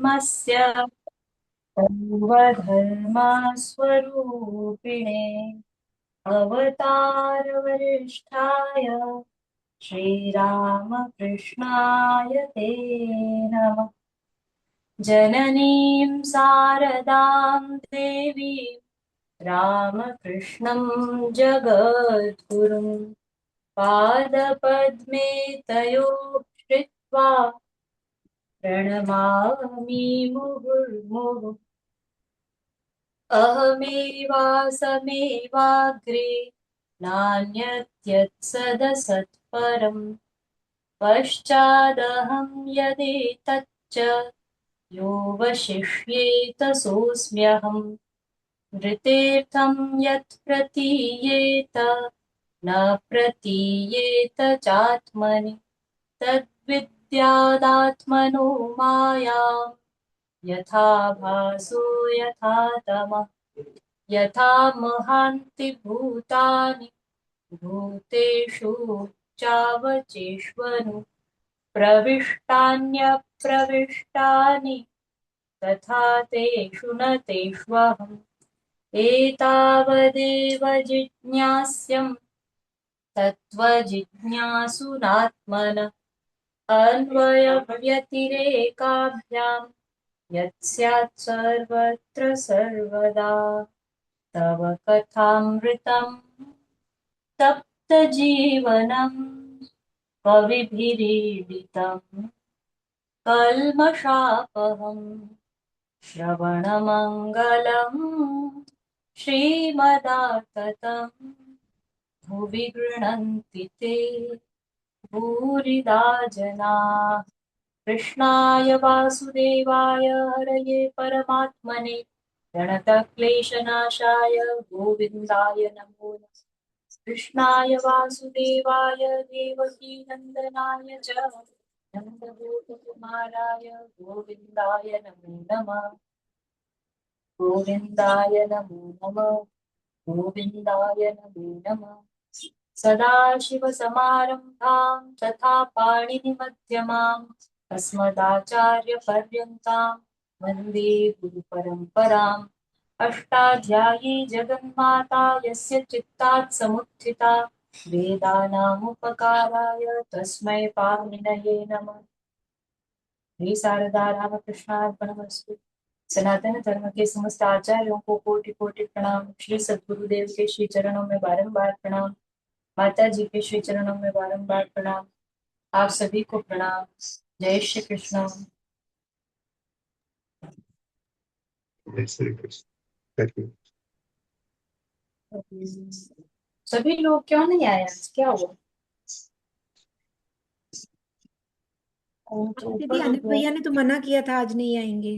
धर्मस्य सर्वधर्मस्वरूपिणे अवतारवरिष्ठाय श्रीरामकृष्णाय ते नमः। जननीं शारदां देवीं रामकृष्णं जगद्गुरुं पादपद्मे तयो श्रित्वा प्रणमामि मुहुर्मुहुः। अहमेवासमेवाग्रे नान्यत्यत्सदसत्परम् पश्चादहं यदेतच्च यो वशिष्येत सोऽस्म्यहम्। नृतेऽर्थं यत् प्रतीयेत न प्रतीयेत चात्मनि तद्विद्यादात्मनो मायाम् यथा भासो यथा तमः। यथा महान्ति भूतानि भूतेषु चावचेष्वनु प्रविष्टान्यप्रविष्टानि तथा तेषु न तेष्वहम्। एतावदेव जिज्ञास्यं तत्त्वजिज्ञासुनात्मनः अन्वयव्यतिरेकाभ्यां यत्स्यात् सर्वत्र सर्वदा। तव कथामृतं तप्तजीवनं कविभिरीडितं कल्मषापहम् श्रवणमङ्गलम् श्रीमदाततम् भुवि गृह्णन्ति ते भूरिदा जनाः। कृष्णाय वासुदेवाय हरये परमात्मने प्रणतक्लेशनाशाय गोविन्दाय नमो नमः। कृष्णाय वासुदेवाय देवकी नन्दनाय च नन्दगोपकुमाराय गोविन्दाय नमो नमः। गोविन्दाय नमो नमः। गोविन्दाय नमो नमः। सदाशिवसमारम्भां तथा पाणिनिमध्यमाम् अस्मदाचार्यपर्यन्तां वन्दे गुरुपरम्पराम्। अष्टाध्यायी जगन्माता यस्य चित्तात् समुत्थिता वेदानामुपकाराय तस्मै पाणिनये नमः। श्री शारदा रामकृष्णार्पणमस्तु। सनातन धर्म के समस्त आचार्यों को कोटि कोटि प्रणाम। श्री सद्गुरुदेव के श्री चरणों में बारंबार प्रणाम। माता जी के श्री चरणों में बारंबार प्रणाम। आप सभी को प्रणाम। जय श्री कृष्ण। जय श्री कृष्ण। सभी लोग क्यों नहीं आए आज, क्या हुआ? तो दीदी ऊपर अनिल भैया ने तो मना किया था आज नहीं आएंगे।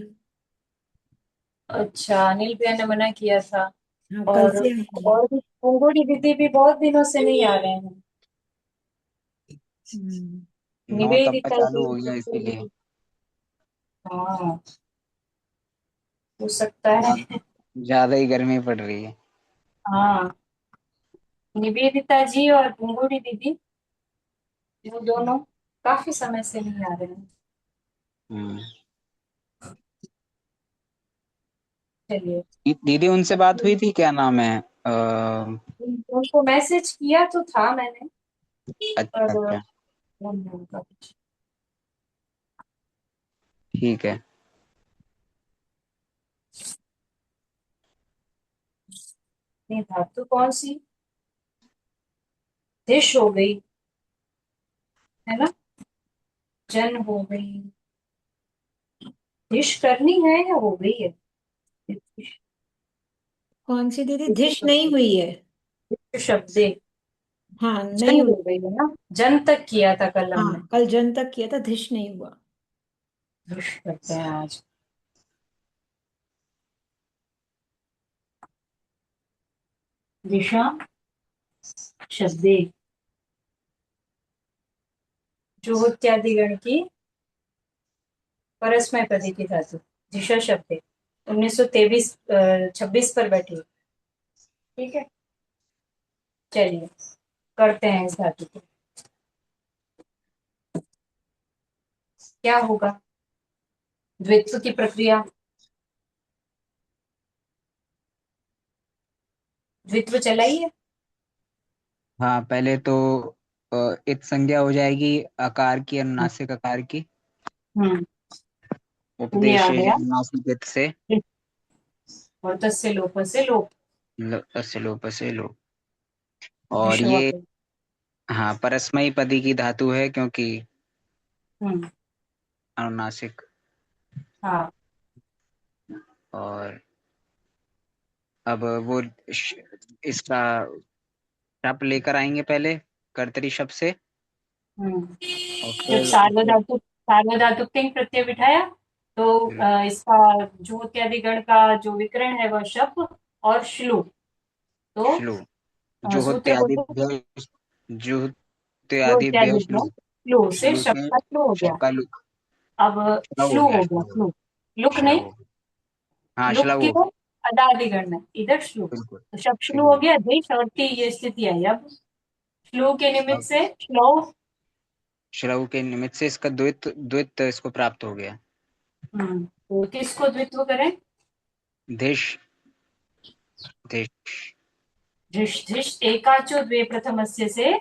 अच्छा, अनिल भैया ने मना किया था। हाँ कल और से आएंगे। और भी कुंगुड़ी दीदी भी बहुत दिनों से नहीं आ रहे हैं। हम्म। 9 तब का निवेदिता चालू जी। हो गया इसीलिए। हाँ, हो सकता है। ज्यादा ही गर्मी पड़ रही है। हाँ, निवेदिता जी और कुंगुड़ी दीदी, वो दोनों काफी समय से नहीं आ रहे हैं। हम्म। चलिए। दीदी उनसे बात हुई थी, क्या नाम है? उनको मैसेज किया तो था मैंने, अच्छा पर अच्छा। उनका कुछ ठीक है। नहीं था। तो कौन सी डिश हो गई है ना? जन हो गई। डिश करनी है या हो गई है? कौन सी दीदी? धिश नहीं हुई है। शब्दे। हाँ जन नहीं हो हुई। गई है ना? जन तक किया था कल हमने। हाँ कल जन तक किया था, धिश नहीं हुआ। डिश करते हैं आज। दिशा शब्दे जो इत्यादि गण की परस्मय पदी की धातु दिशा शब्दे 1923 26 पर बैठी। ठीक है, चलिए करते हैं इस धातु को। क्या होगा? द्वित्व की प्रक्रिया, द्वित्व चलाई है। हाँ, पहले तो इत संज्ञा हो जाएगी आकार की, अनुनासिक आकार की। हम्म ये उपदेश आ गया। अनुनासिक इत से और तस्य लोप से लोप। तस्य लोप से लोप। और धिश हुआ ये फिर। हाँ परस्मयी पदी की धातु है क्योंकि हम्म अनुनासिक। हाँ और अब वो इसका शब्द लेकर आएंगे पहले कर्तरी शब्द से, और जब फिर उसके सार्वधातुक तिंग प्रत्यय बिठाया तो इसका जो इत्यादि गण का जो विकरण है वह शब्द और श्लू। तो श्लू सूत्र बोलते जो जुहुत्यादि इत्यादि श्लू। श्लू से श्लू शब्द से का श्लू हो गया। शब का लुक। अब श्लव हो श्लू गया, हो गया, श्लव। श्लू। लुक श्लव नहीं, हो गया। हाँ, लुक श्लव की हो तो गया। अदादिगण में, इधर श्लू। बिल्कुल। तो शब्द श्लू श्लू। हो गया, देश और टी ये स्थिति आई। अब श्लू के निमित्त अब से श्लव। श्लव के निमित्त से इसका द्वित द्वित इसको प्राप्त हो गया। तो किसको द्वित्व करें? धिश धिश। धिश धिश एकाचो द्वे प्रथमस्य से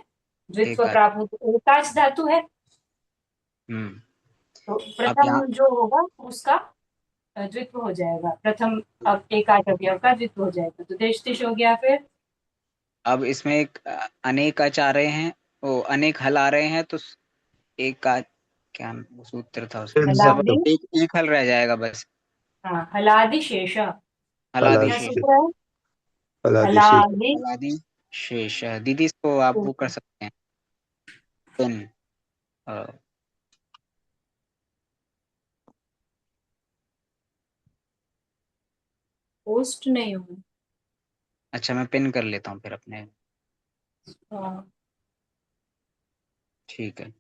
द्वित्व एक प्राप्त होता। एकाच धातु है हम्म। तो अब यहाँ प्रथम जो होगा उसका द्वित्व हो जाएगा प्रथम। अब एकाच अवयव का द्वित्व हो जाएगा तो देश तिश हो गया। फिर अब इसमें एक अनेक अच आ रहे हैं, वो अनेक हल आ रहे हैं, तो एक का क्या सूत्र था उसमें, सब हलादि। एक एक हल रह जाएगा बस। हाँ हलादि शेष। हलादि क्या फलादि शेष। सूत्र है? फलादि शेष। हलादि हलादि शेष। दीदी इसको आप वो कर सकते हैं पिन। पोस्ट नहीं होगा। अच्छा, मैं पिन कर लेता हूँ फिर अपने। हाँ, ठीक है।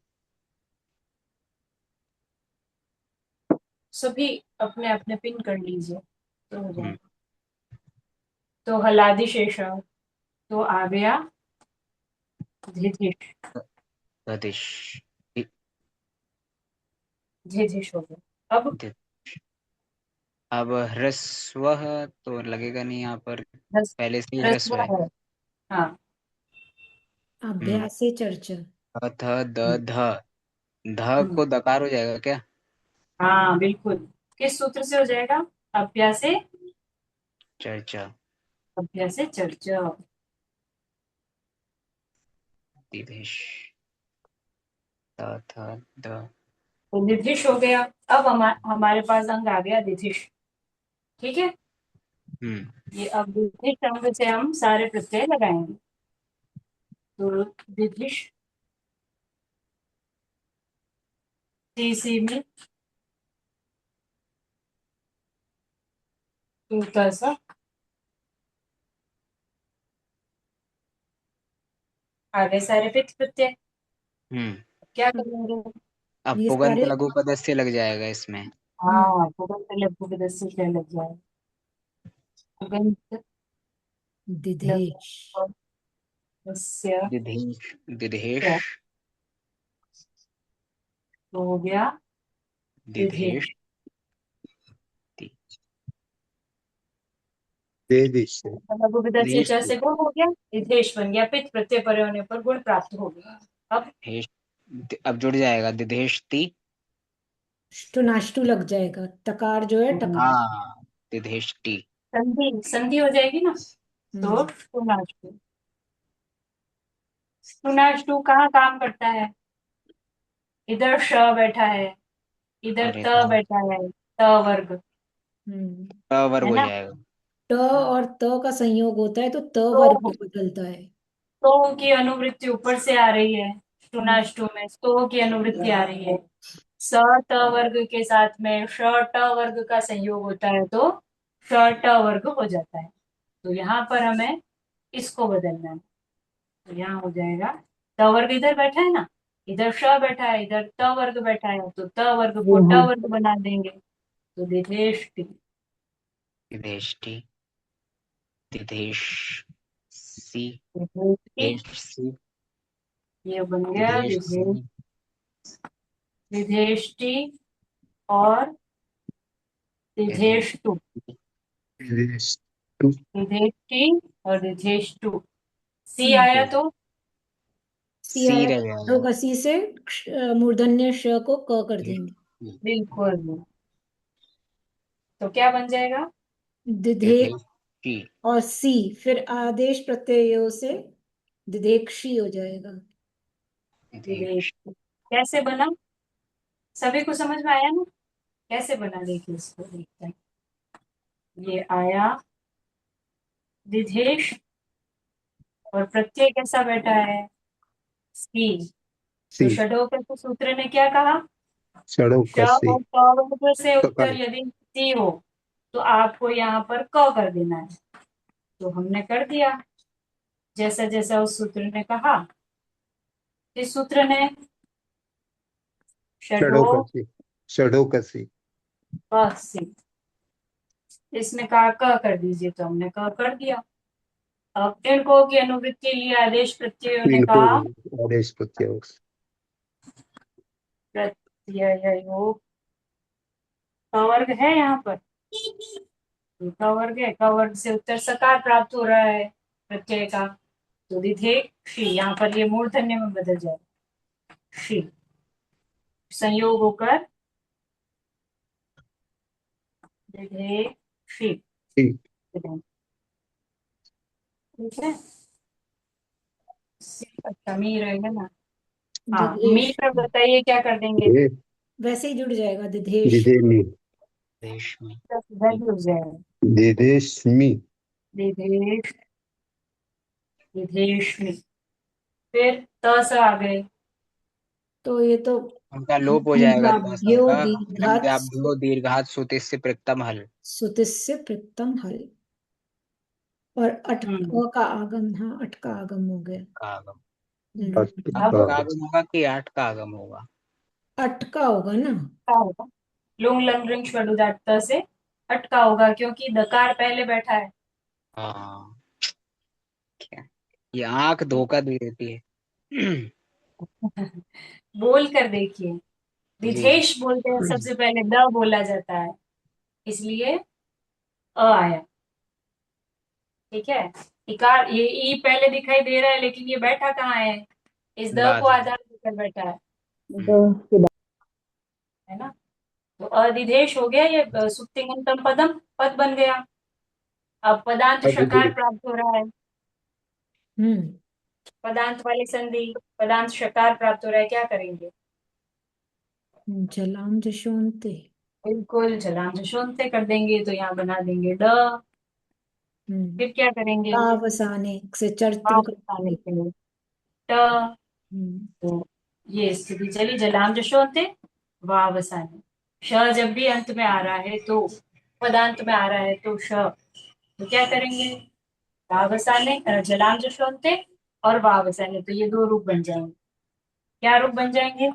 सभी अपने अपने पिन कर लीजिए तो हो हम्म। जाएगा। तो हलादि शेष तो आ गया झिझिश। दधिश। झिझिश हो गया। अब दि- अब ह्रस्व तो लगेगा नहीं यहाँ पर, रस पहले से ही रस्व ह्रस्व है। है। हाँ हम्म। अभ्यासे चर्चा। थ द ध। ध हम्म, को दकार हो जाएगा क्या? हाँ बिल्कुल। किस सूत्र से हो जाएगा? अभ्यासे। चर्चा। अभ्यासे चर्चा। दिधिश। थ थ द। तो दिधिश हो गया। अब हमारे पास अंग आ गया दिधिश। ठीक है। हम्म। ये अब दिधिश अंग से हम सारे प्रत्यय लगाएंगे। तो दिधिश सी सी में तो सा आ गए सारे फिक्स प्रत्यय। हम्म। क्या करेंगे? अब ये पुगंत सारे। लघु पदस्य लग जाएगा इसमें। हाँ भूगोल से लघु के 10 से लग जाए। भूगोल दिधेश। लघु दिधेश। दिधेश। तो हो गया दिधेश। दिधेश। दि- दे दिशे। लघु विधा से दिधेश। च से गुण हो गया। दिधेश बन गया, पित प्रत्यय परे होने पर गुण प्राप्त हो गया। अब दिधेश। अब जुड़ जाएगा दिधेश ती। नाष्टु लग जाएगा, तकार जो है टकार। हाँ, दिधेश टी। संधि संधि हो जाएगी ना। तो हम्म टू टू कहाँ काम करता है? इधर श बैठा है, इधर अरे त हाँ, बैठा है, त वर्ग। हम्म। वर्ग है हो ना। जाएगा। ट और त का संयोग होता है तो त वर्ग तो में बदलता है। तो की अनुवृत्ति ऊपर से आ रही है। हम्म टू में तो की अनुवृत्ति आ रही है। स ट वर्ग के साथ में श ट वर्ग का संयोग होता है तो श ट वर्ग हो जाता है। तो यहाँ पर हमें इसको बदलना है। तो यहाँ हो जाएगा त वर्ग इधर बैठा है ना, इधर श बैठा है, इधर त वर्ग बैठा है तो त वर्ग को ट वर्ग बना देंगे। तो दिदेश दिधेश टी। दिधेश सी। दिदेश दिधेश सी। ये बन गया दिधेश दिदेश। सी। दिदेष्टि और दिधेष्टु, दिधेष्टु दिधेष्टि और दिधेष्टु। सी हम्म। आया तो सी सी आया रह तो जाएगा। का सी से मूर्धन्य श को क कर देंगे। बिल्कुल। तो क्या बन जाएगा? दिधे दिधेष्टि। और सी फिर आदेश प्रत्ययों से दिधेक्षी हो जाएगा। दिधेष्टु कैसे बना? सभी को समझ में आया ना? कैसे बना देखिए, इसको देखते हैं। ये आया दिधेश और प्रत्यय कैसा बैठा है? सी। तो सी षडोकर के सूत्र ने क्या कहा? षडों श का सी और क वर्ग से उत्तर ककार यदि सी हो तो आपको यहाँ पर क कर देना है। तो हमने कर दिया जैसा जैसा उस सूत्र ने कहा। इस सूत्र ने षडो षडों का सी षडों का सी क सी, इसने कहा क कर दीजिए तो हमने क कर दिया। अब इनको की अनुवृत्ति के लिए आदेश प्रत्ययों ने इनको कहा आदेश प्रत्यय प्रत्ययो का वर्ग है यहाँ पर, का वर्ग है, का वर्ग से उत्तर सकार प्राप्त हो रहा है प्रत्यय का। तो दिधे शी, यहाँ पर ये मूर्धन्य में बदल जाए शी, संयोग होकर दिधे शी। सी ठीक है। अच्छा मी रहेगा ना। हाँ, मी दिधेश पर बताइए क्या कर देंगे? ये वैसे ही जुड़ जाएगा दिधेश। दिधेमी देश में। इधर भी हो जाएगा दिधेष्मी दिधेश, दिधेश्मी। फिर त से आ गए। तो ये तो उनका लोप हो जाएगा तासा भ्यो का। दीर्घात भ्यो दीर्घात सुतिस्य प्रत्यम हल सुतिस्य प्रत्यम हल और अट हम्म। का आगम। हाँ, अट का आगम हो गया। का आगम। हम्म। अट अब का आगम होगा कि आठ का आगम होगा? अट का होगा ना। क्या होगा? लुंग लंग रिंग षडुदात्त से अटका होगा क्योंकि दकार पहले बैठा है। हाँ। क्या ये आंख धोखा दे देती है। बोल कर देखिए, जी जी। विधेश बोलते हैं सबसे पहले द बोला जाता है, इसलिए अ आया। ठीक है। इकार ये ई पहले दिखाई दे रहा है लेकिन ये बैठा कहाँ है? इस द को बाद में। आधार देकर बैठा है। हम्म, है ना? तो अधिदेश हो गया, ये सुप्तिंगन्तम पदम पद बन गया। अब पदांत अधिदे शकार प्राप्त हो रहा है। हम्म। पदांत वाली संधि, पदांत शकार प्राप्त हो रहा है, क्या करेंगे? जलाम जशोंते। बिल्कुल जलाम जशोंते कर देंगे तो यहाँ बना देंगे ड। हम्म। फिर क्या करेंगे? तावसाने से चरित्र वापस आने करेंगे। के लिए ट। हम्म। तो ये स्थिति चली जलाम जशोंते वापस आने। श जब भी अंत में आ रहा है तो, पदांत में आ रहा है तो श, तो क्या करेंगे? वापस आने, जलाम जशोंते और वापस आने, तो ये दो रूप बन जाएंगे। क्या रूप बन जाएंगे?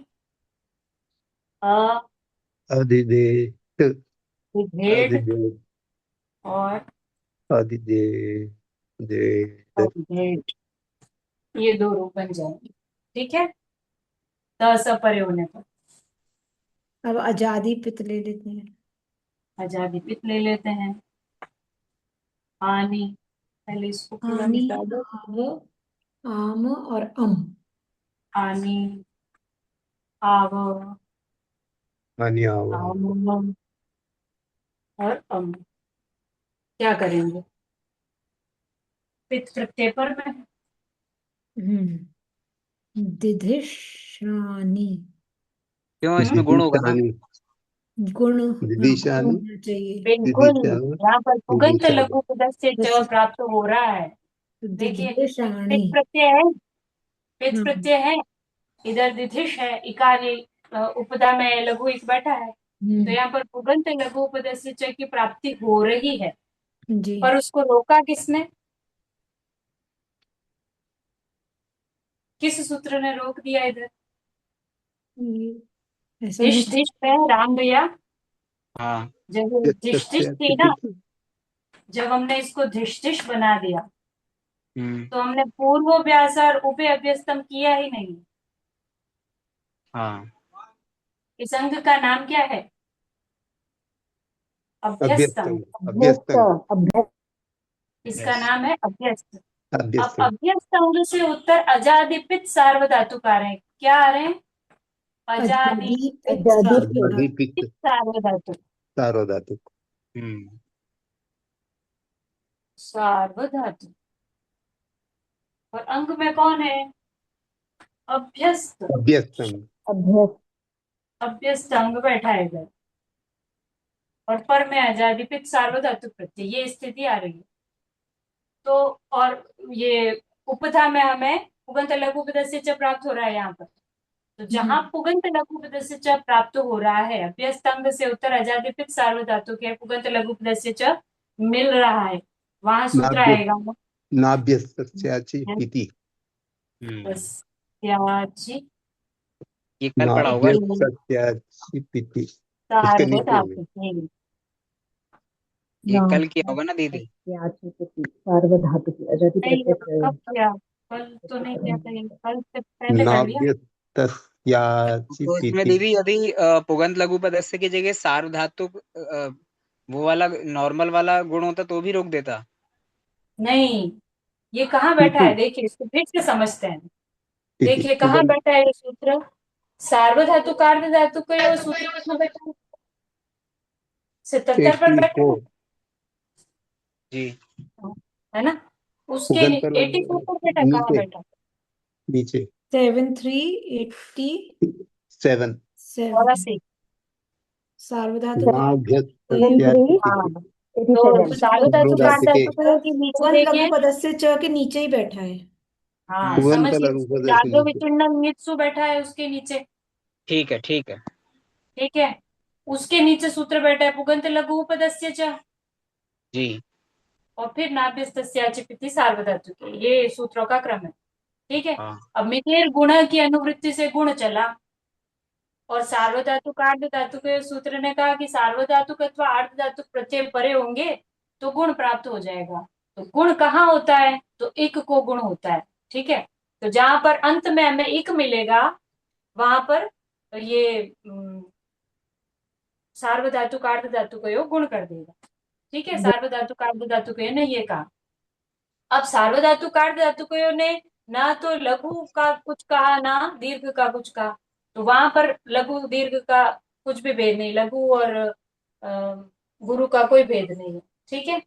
अ अधिदेश भेद अधिदेश और अधिदेश दे भेद, ये दो रूप बन जाएंगे। ठीक है। त सपरे होने पर अब आजादी पित ले लेते हैं। आजादी पित ले लेते हैं। पानी, पहले इसको पूरा आनी, मिटा दो। आव, आम और अम। आनी, आव, अनियावा आम और अम। क्या करेंगे? पित प्रत्यय पर में हम्म। दिधिशानी। क्यों? हम्म, इसमें गुण होगा ना। दिदिशानी गुण। हाँ, गुण दिदिशानी होना चाहिए। बिल्कुल। दिदिशावा यहाँ पर पुगंत दिदिशावा लघु पदस्य से च बस प्राप्त हो रहा है। देखिए, दिधिशानी। पित प्रत्यय है, पित हाँ। प्रत्यय है, इधर दिधिश है, इकार ये, उपदा में लघु इक बैठा है। तो हम्म। यहाँ पर पुगंत लघु उपदेश च की प्राप्ति हो रही है, जी। पर उसको रोका किसने? किस सूत्र ने रोक दिया इधर? ऐसा नहीं। धिश धिश है राम भैया। हाँ। जब ये धिश धिश थी ना, जब हमने इसको धिश धिश बना दिया हम्म। तो हमने पूर्वाभ्यास और उपे अभ्यस्तम किया ही नहीं। हाँ। इस अंग का नाम क्या है? अभ्यस्त अभ्यस्तम अंग, अभ्यस्त अभ्यस्तम अभ्यस्त इसका यस नाम है अभ्यस्त। अब अभ्यस्तम अभ्यस्त अंग से उत्तर अजादिपित सार्वधातुक आ रहे हैं। क्या आ रहे हैं? अजादिपित अजादिपित अजादिपिक्त सार्वधातुक। सार्वधातुक हम्म सार्वधातुक। और अंग में कौन है? अभ्यस्त। अभ्यस्तम अभ्यस्त अभ्यस्त अंग बैठा है इधर, और पर में अजादिपित सार्वधातुक प्रत्यय, ये स्थिति आ रही है। तो और ये उपधा में हमें पुगंत लघु उपपदस्य च प्राप्त हो रहा है यहाँ पर। तो जहां पुगंत लघु उपपदस्य च प्राप्त हो रहा है, अभ्यस्त अंग से उत्तर अजादिपित सार्वधातुक है, पुगंत लघु उपपदस्य च मिल रहा है, वहां सूत्र नाभ्य आएगा नाभ्यस्तस्याचि इति बस त्याची ये कल पढ़ा होगा इसको। नाभ्यस्तस्याचि इति उसके नीचे में सार्वधातुक। ये नाम कल किया होगा ना दीदी। त्याचिति सार्वधातुक अजादि नहीं, प्रत्यय कब किया? कल तो नहीं किया था, ये कल से पहले कर लिया। नाभ्यस्तस्याचि तो इसमें इति दीदी यदि पुगंत लघु पदस्य की जगह सार्वधातुक वो वाला नॉर्मल वाला गुण होता तो भी रोक देता। नहीं, ये कहाँ बैठा इति है देखिए, इसको फिर से समझते हैं। इति देखिए कहाँ बैठा है ये सूत्र, सार्वधातु कार्य धातु का ये सूत्र कहाँ बैठा है? 77 पर बैठा 84 जी है ना? उसके पुगंत 84 पर बैठा, कहाँ नीचे बैठा? नीचे 7387 7 और से सार्वधातुक नाभ्यस्तस्याचि हाँ, इति तो सार्वधातु कार्य सार्वधातुके धातु के नीचे पुगंत लघु देखिए। पदस्य च के नीचे ही बैठा है। हाँ पुगंत समझिए, लघु पदस्य जागो नीचे विचिन्नम नित्सु बैठा है उसके नीचे। ठीक है ठीक है। ठीक है, उसके नीचे सूत्र बैठा है पुगंत लघु उपपदस्य च, जी और फिर नाभ्यस्तस्याचिपिति सार्वधातुके, ये सूत्रों का क्रम है। ठीक है, हाँ अब मितेर गुण की अनुवृत्ति से गुण चला, और सार्वधातुक आर्ध धातु के सूत्र ने कहा कि सार्वधातुक अथवा आर्ध धातुक प्रत्यय परे होंगे तो गुण प्राप्त हो जाएगा। तो गुण कहाँ होता है? तो इक को गुण होता है। ठीक है, तो जहां पर अंत में हमें इक मिलेगा वहां पर ये सार्वधातुक आर्ध धातु को योग गुण कर देगा। ठीक है, सार्वधातुक आर्ध धातु को ने ये कहा। अब सार्वधातुक आर्ध धातु को ने ना तो लघु का कुछ कहा ना दीर्घ का कुछ कहा, तो वहां पर लघु दीर्घ का कुछ भी भेद नहीं, लघु और गुरु का कोई भेद नहीं है। ठीक है,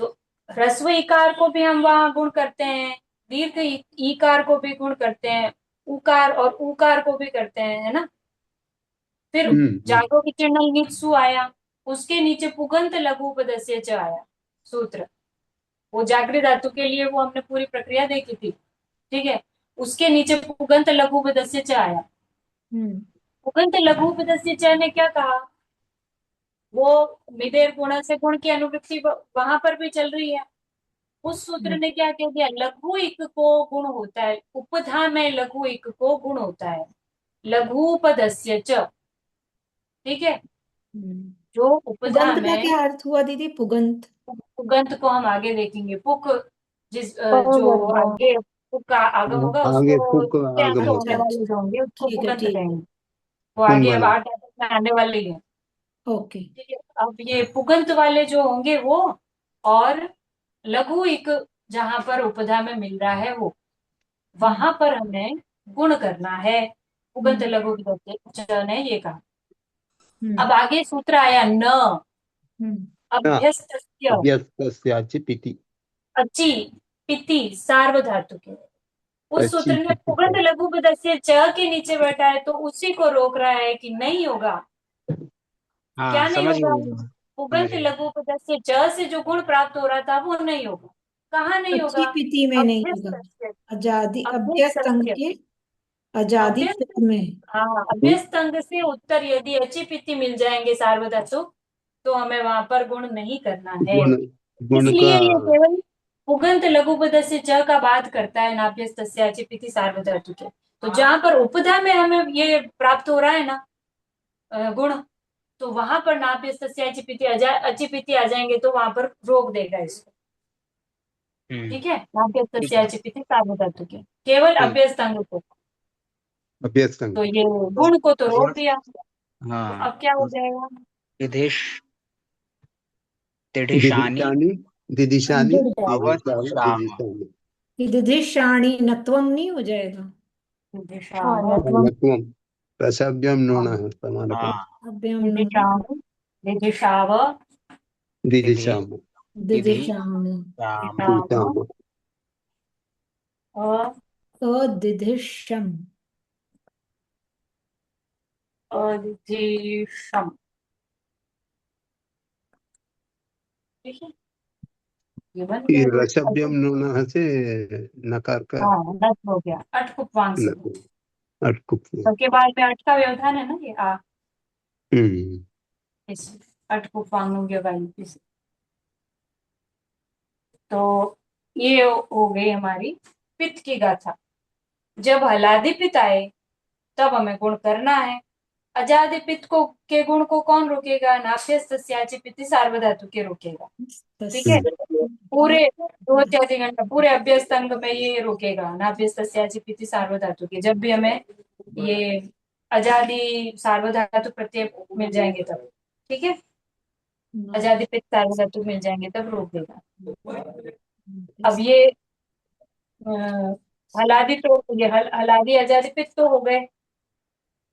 तो ह्रस्व इकार को भी हम वहां गुण करते हैं, दीर्घ ईकार को भी गुण करते हैं, उकार और उकार को भी करते हैं, है ना? फिर जागो विचिन्नम नित्सु आया, उसके नीचे पुगंत लघु उपपदस्य च आया सूत्र, वो जागृत धातु के लिए वो हमने पूरी प्रक्रिया देखी थी। ठीक है, उसके नीचे पुगंत लघु उपपदस्य च आया। पुगंत लघु उपपदस्य च ने क्या कहा? वो मिदेर गुण से गुण की अनुवृत्ति वहां पर भी चल रही है। उस सूत्र ने क्या कह दिया? लघु इक को गुण होता है, उपधा में लघु इक को गुण होता है, लघुपदस्य च। ठीक है, जो उपधा पुगंत का में, क्या अर्थ हुआ दीदी? पुगंत पुगंत को हम आगे देखेंगे। पुक जो आगे पुक का आगम होगा आगे उसको पुक के आगम अंत होता होने है वाले जो होंगे उसको ठीक है पुगंत ठीक है कहेंगे। वो पुन आगे अब वाला 8 में आने वाले ही है। ओके ठीक है, अब ये पुगंत वाले जो होंगे वो, और लघु इक जहां पर उपधा में मिल रहा है वो, वहां पर हमें गुण करना है। पुगंत लघु ने ये कहा। अब आगे सूत्र आया न अभ्यस्तस्य अभ्यस्तस्याचि इति अचि पिति सार्वधातुके। उस अच्छी सूत्र में इति पुगंत लघु पदस्य च के नीचे बैठा है, तो उसी को रोक रहा है कि नहीं होगा। हाँ क्या नहीं समझ होगा? गई समझ पुगंत गई। लघु पदस्य च से जो गुण प्राप्त हो रहा था वो नहीं होगा। कहाँ नहीं अच्छी होगा? पिति में नहीं होगा। अभ्यस्त आजादी अभ्यस्त अंग अभ्यस्त के आजादी अभ्यस्त, में हाँ अभ्यस्त अंग से उत्तर यदि अच्छी पिति मिल जाएंगे सार्वधातुक, तो हमें वहां पर गुण नहीं करना है। गुण गुण का इसलिए ये केवल पुगंत लघुपदस्य च का बात करता है, नाभ्यस्तस्याचि पिति सार्वधातुके। तो जहां पर उपधा में हमें ये प्राप्त हो रहा है ना गुण, तो वहां पर नाभ्यस्तस्याचि पिति अचि पिति आ जाएंगे तो वहां पर रोक देगा इसको। ठीक है, ठीक है नाभ्यस्तस्याचि पिति सार्वधातुके, केवल ठीक अभ्यस्त अंग को। अभ्यस्त अंग तो ये गुण को तो रोक गुण दिया, तो हाँ अब क्या हो जाएगा? विदेश तिधिशानी दिदिशानी दिदिशानी जुड़ जाएगा। अवश्याम। दिदिशानी दिधिशाणी नत्वम नहीं हो जाएगा? दिदिशाम नत्वम रसभ्यम नूनः समानकम हाँ, अभ्यम नो दिदिशाम दिदिशाव तिधि दिदिशाम तिधि दिधिशामी शाम। दिदिशाम दिदिशाम अ अदिधिशम अदितिशम। ठीक है, ये बन ये गया दो। रसभ्यम नूनः से नकार का हाँ, दस हो गया, अट उपवांग से। लघु अटकुप सबके बाद में अट का व्यवधान है ना, ये आ हम्म इस अट उपवांग हो गया वायु इस। तो ये हो गई हमारी पित्त की गाथा। जब हलादि पित्त आए तब हमें गुण करना है। अजादि पित्त को के गुण को कौन रोकेगा? नाभ्यस्तस्याचि पित्ति सार्वधातु के रोकेगा। ठीक है, पूरे 2 4 घंटा पूरे अभ्यस्त अंग में ये रोकेगा, नाभ्यस्तस्याचि पित्ति सार्वधातु के। जब भी हमें ये अजादि सार्वधातु प्रत्यय मिल जाएंगे तब, ठीक है, अजादि पित्त सार्वधातु मिल जाएंगे तब रोकेगा। अब ये अ, हलादि तो ये हलादि अजादि पित्त तो हो गए।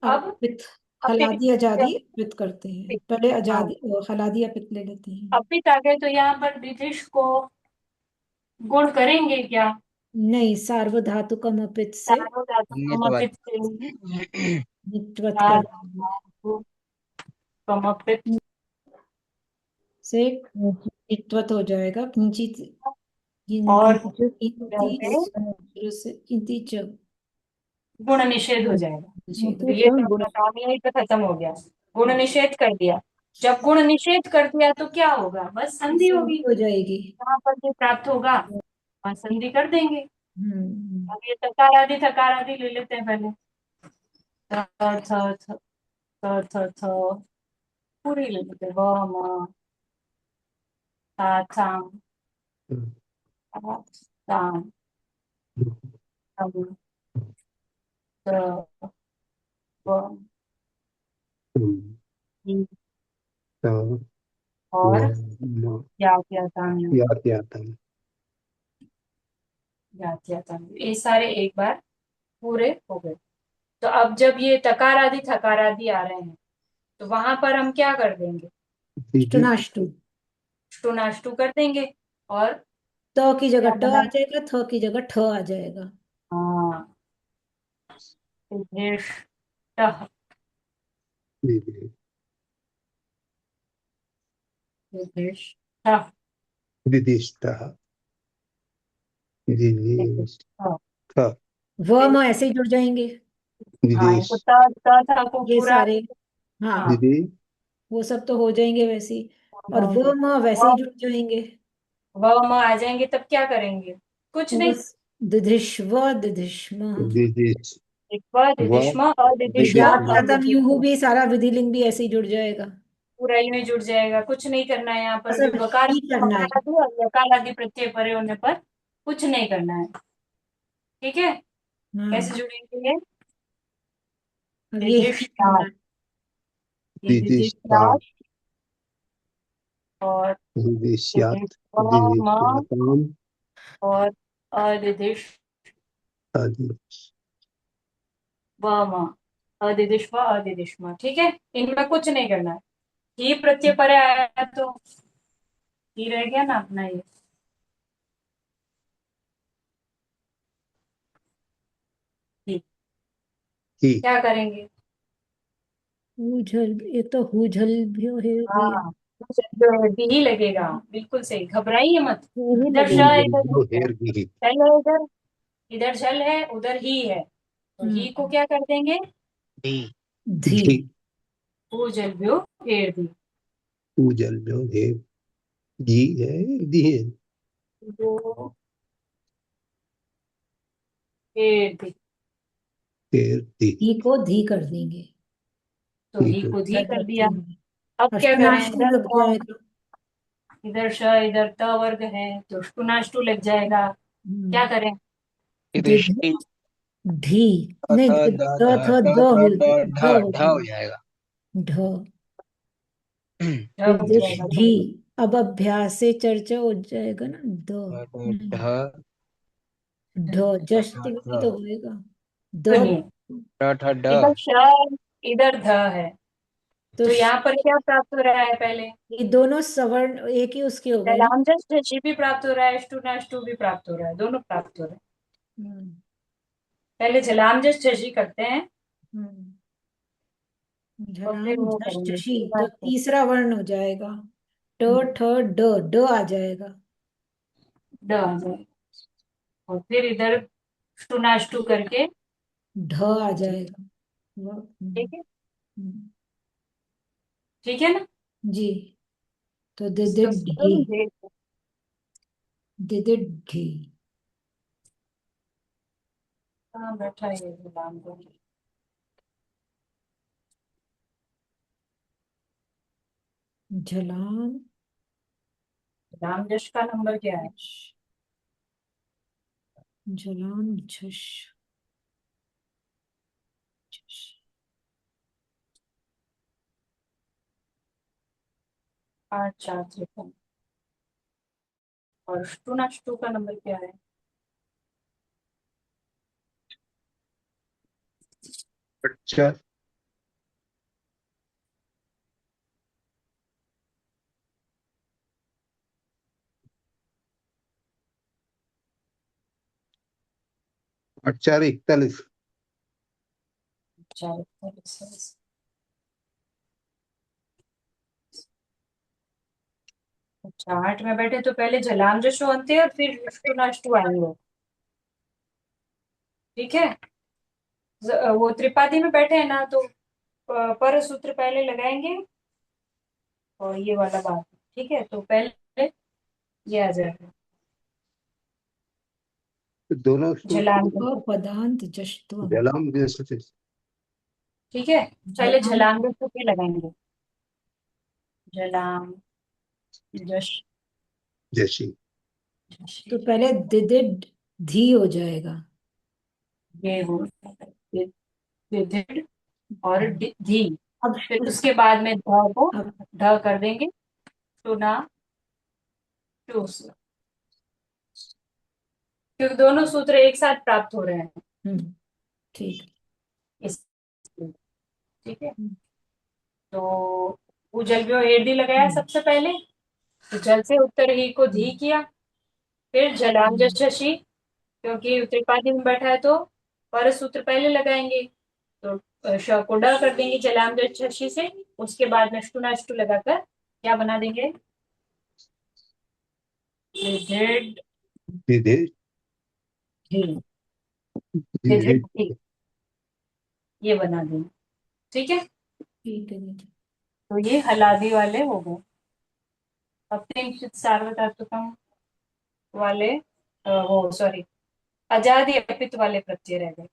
अब अब पित्त अपित, हलादी आजादी पित्त करते हैं, पहले हाँ, आजादी हलादी या पित्त ले लेते हैं। अपित आ गए तो यहाँ पर दिदिश को गुण करेंगे क्या? नहीं, सार्वधातुकम अपित्त से सार्वधातुकम नित्वत। अपित से नित्वत कर देंगे। सार्वधातुकम अपित से नित्वत हो जाएगा। किंचित और किंचित किंचित गुण निषेध हो जाएगा। निषेध तो ये तो अपना काम यहीं पे खत्म हो गया, गुण निषेध कर दिया। जब गुण निषेध कर दिया तो क्या होगा? बस संधि होगी, हो जाएगी। जहाँ पर जो प्राप्त होगा वहाँ संधि कर देंगे। हम्म अब ये थकार आदि ले लेते हैं पहले। थ थ थ थ पूरी ले लेते हैं। व म ता थाम ता ताम तम त व इ और यात्यातम यात्यातम। ये सारे एक बार पूरे हो गए। तो अब जब ये तकार आदि थकार आदि आ रहे हैं तो वहां पर हम क्या कर देंगे? अष्टनाष्टु टूनाष्टू कर देंगे। और त की जगह क्या ट आ बना? जाएगा, थ की जगह ठ आ जाएगा। हाँ, युधिष्ठिरः, युधिष्ठिरः, दिदिष्टः युधिष्ठिरः। दिदिष्टः व म ऐसे ही जुड़ जाएंगे हाँ, दिदिश इनको त था को ये पूरा। सारे। हाँ, हाँ, दिदि वो सब तो हो जाएंगे वैसे ही। और व व म वैसे ही जुड़ जाएंगे। म आ जाएंगे तब क्या करेंगे? कुछ वो नहीं। बस दिधिश्व दिधिश्म। दिदिश दिक्वा व दिदिश्म अदिदिश्व जात दिदिश्म प्रथम यूं अदिदिश्म। भी सारा विधिलिंग भी ऐसे ही जुड़ जाएगा। पूरा ही में जुड़ जाएगा। कुछ नहीं करना है यहाँ पर भी। असर वकार ही करना है। आदि और यकार आदि प्रत्यय परे होने पर कुछ नहीं करना है। ठीक है, कैसे हाँ, जुड़ेंगे ये? अब ये ही करना दिदिष्टात्, है। ये दिदिष्टात् दिदिष्टात् और दिदिश्यात् दिदिष्टम दिदिश्याताम् और अदिदिश आदि वम, अदिदिश्व अदिदिश्म। ठीक है, इनमें कुछ नहीं करना है। ही प्रत्यय परे आया तो ही रह गया ना अपना ये। ही ही क्या करेंगे? हुझल, एक तो हुझल भी दिया। हाँ, जो ही लगेगा। बिल्कुल सही, घबराइए मत। ही इधर श लगेगा। इधर ही है, हेर्गिः शल है इधर, इधर शल है उधर ही है, तो ही को हम्म क्या कर देंगे? धी धी धी भूजलभ्यो हेर दी। पूजल जो है घी है धी है जो हेर दी, हेर धी ही को धी कर देंगे। तो ठीक ही है को धी कर दिया। प्रत्यय में अब क्या करें? अष्टनाष्टु इधर लग जाएगा। इधर श इधर त वर्ग है तो टुनाष्टु लग जाएगा। क्या करें? दिध युधिष्ठिर धी नहीं, ध ध द ध थ ध द ध हो ध द ढ हो ढ हो जाएगा। जाएगा। ढ ढ बन दिदिश जाएगा। धी अब अभ्यास से चर्चा हो जाएगा ना, नहीं, ढ ढ जश्न भी तो होएगा, द सुनिए, ढ इधर श, इधर ध है, तो तो यहाँ पर क्या प्राप्त हो रहा है? पहले ये दोनों सवर्ण एक ही उसके हो गए ना। जलांजस झषि भी प्राप्त हो रहा है, अष्टु भी प्राप्त हो रहा है, दोनों प्राप्त हो रहे हैं। हम्म, पहले जलांजस झषि करते हैं हम्म, और फिर झलाम वो झश करेंगे झशी तो अष्टुनाष्टु। तीसरा वर्ण हो जाएगा, ट ठ ड, ड आ जाएगा। ड आ जाएगा, और फिर इधर अष्टुनाष्टु करके, ढ आ जाएगा। ठीक है, हम्म, ठीक है ना? जी, तो तो ढी, तुम देखो, ढी, कहाँ बैठा है ये गुलाम को? झलाम गुलाम जश का नंबर क्या है? झलाम झश झश। 8453। और अष्टुनाष्टु का नंबर क्या है? अच्छा, 8 4 41। 4 अच्छा, 8 में बैठे तो पहले झलाम जशो अंत्य और फिर अष्टुनाष्टु आएंगे, ठीक है? वो त्रिपादी में बैठे हैं ना, तो पर सूत्र पहले लगाएंगे और ये वाला बात, ठीक है? तो पहले ये आ जाएगा, तो दोनों झलाम सूत्र जशो, पदांत जश्त्वम, जलाम जैसे ठीक है? पहले झलाम झलाम जशो के लगाएंगे, झलाम जश जैसी। तो पहले दिदिड धी हो जाएगा। ये हो विधिड और धी, अब फिर उसके बाद में ध को अब ढ कर देंगे, टूना टूस, क्योंकि दोनों सूत्र एक साथ प्राप्त हो रहे हैं ठीक। इस, ठीक है? हम्म, तो उजल जो एडी लगाया सबसे पहले, तो जल से उत्तर ही को धी किया, फिर जलाम जशी, क्योंकि त्रिपादी में बैठा है तो पर सूत्र पहले लगाएंगे, तो श को ड कर देंगे जलाम जशी से, उसके बाद नष्टु लगाकर क्या बना देंगे? विधिड धीरे धी, धीरे। विधिड धी, ये बना देंगे, ठीक है? ठीक है जी। तो ये हलादी वाले हो गए। अब किंचित सार्वधातुकम वाले वो सॉरी, अजादि अपित वाले प्रत्यय रह गए।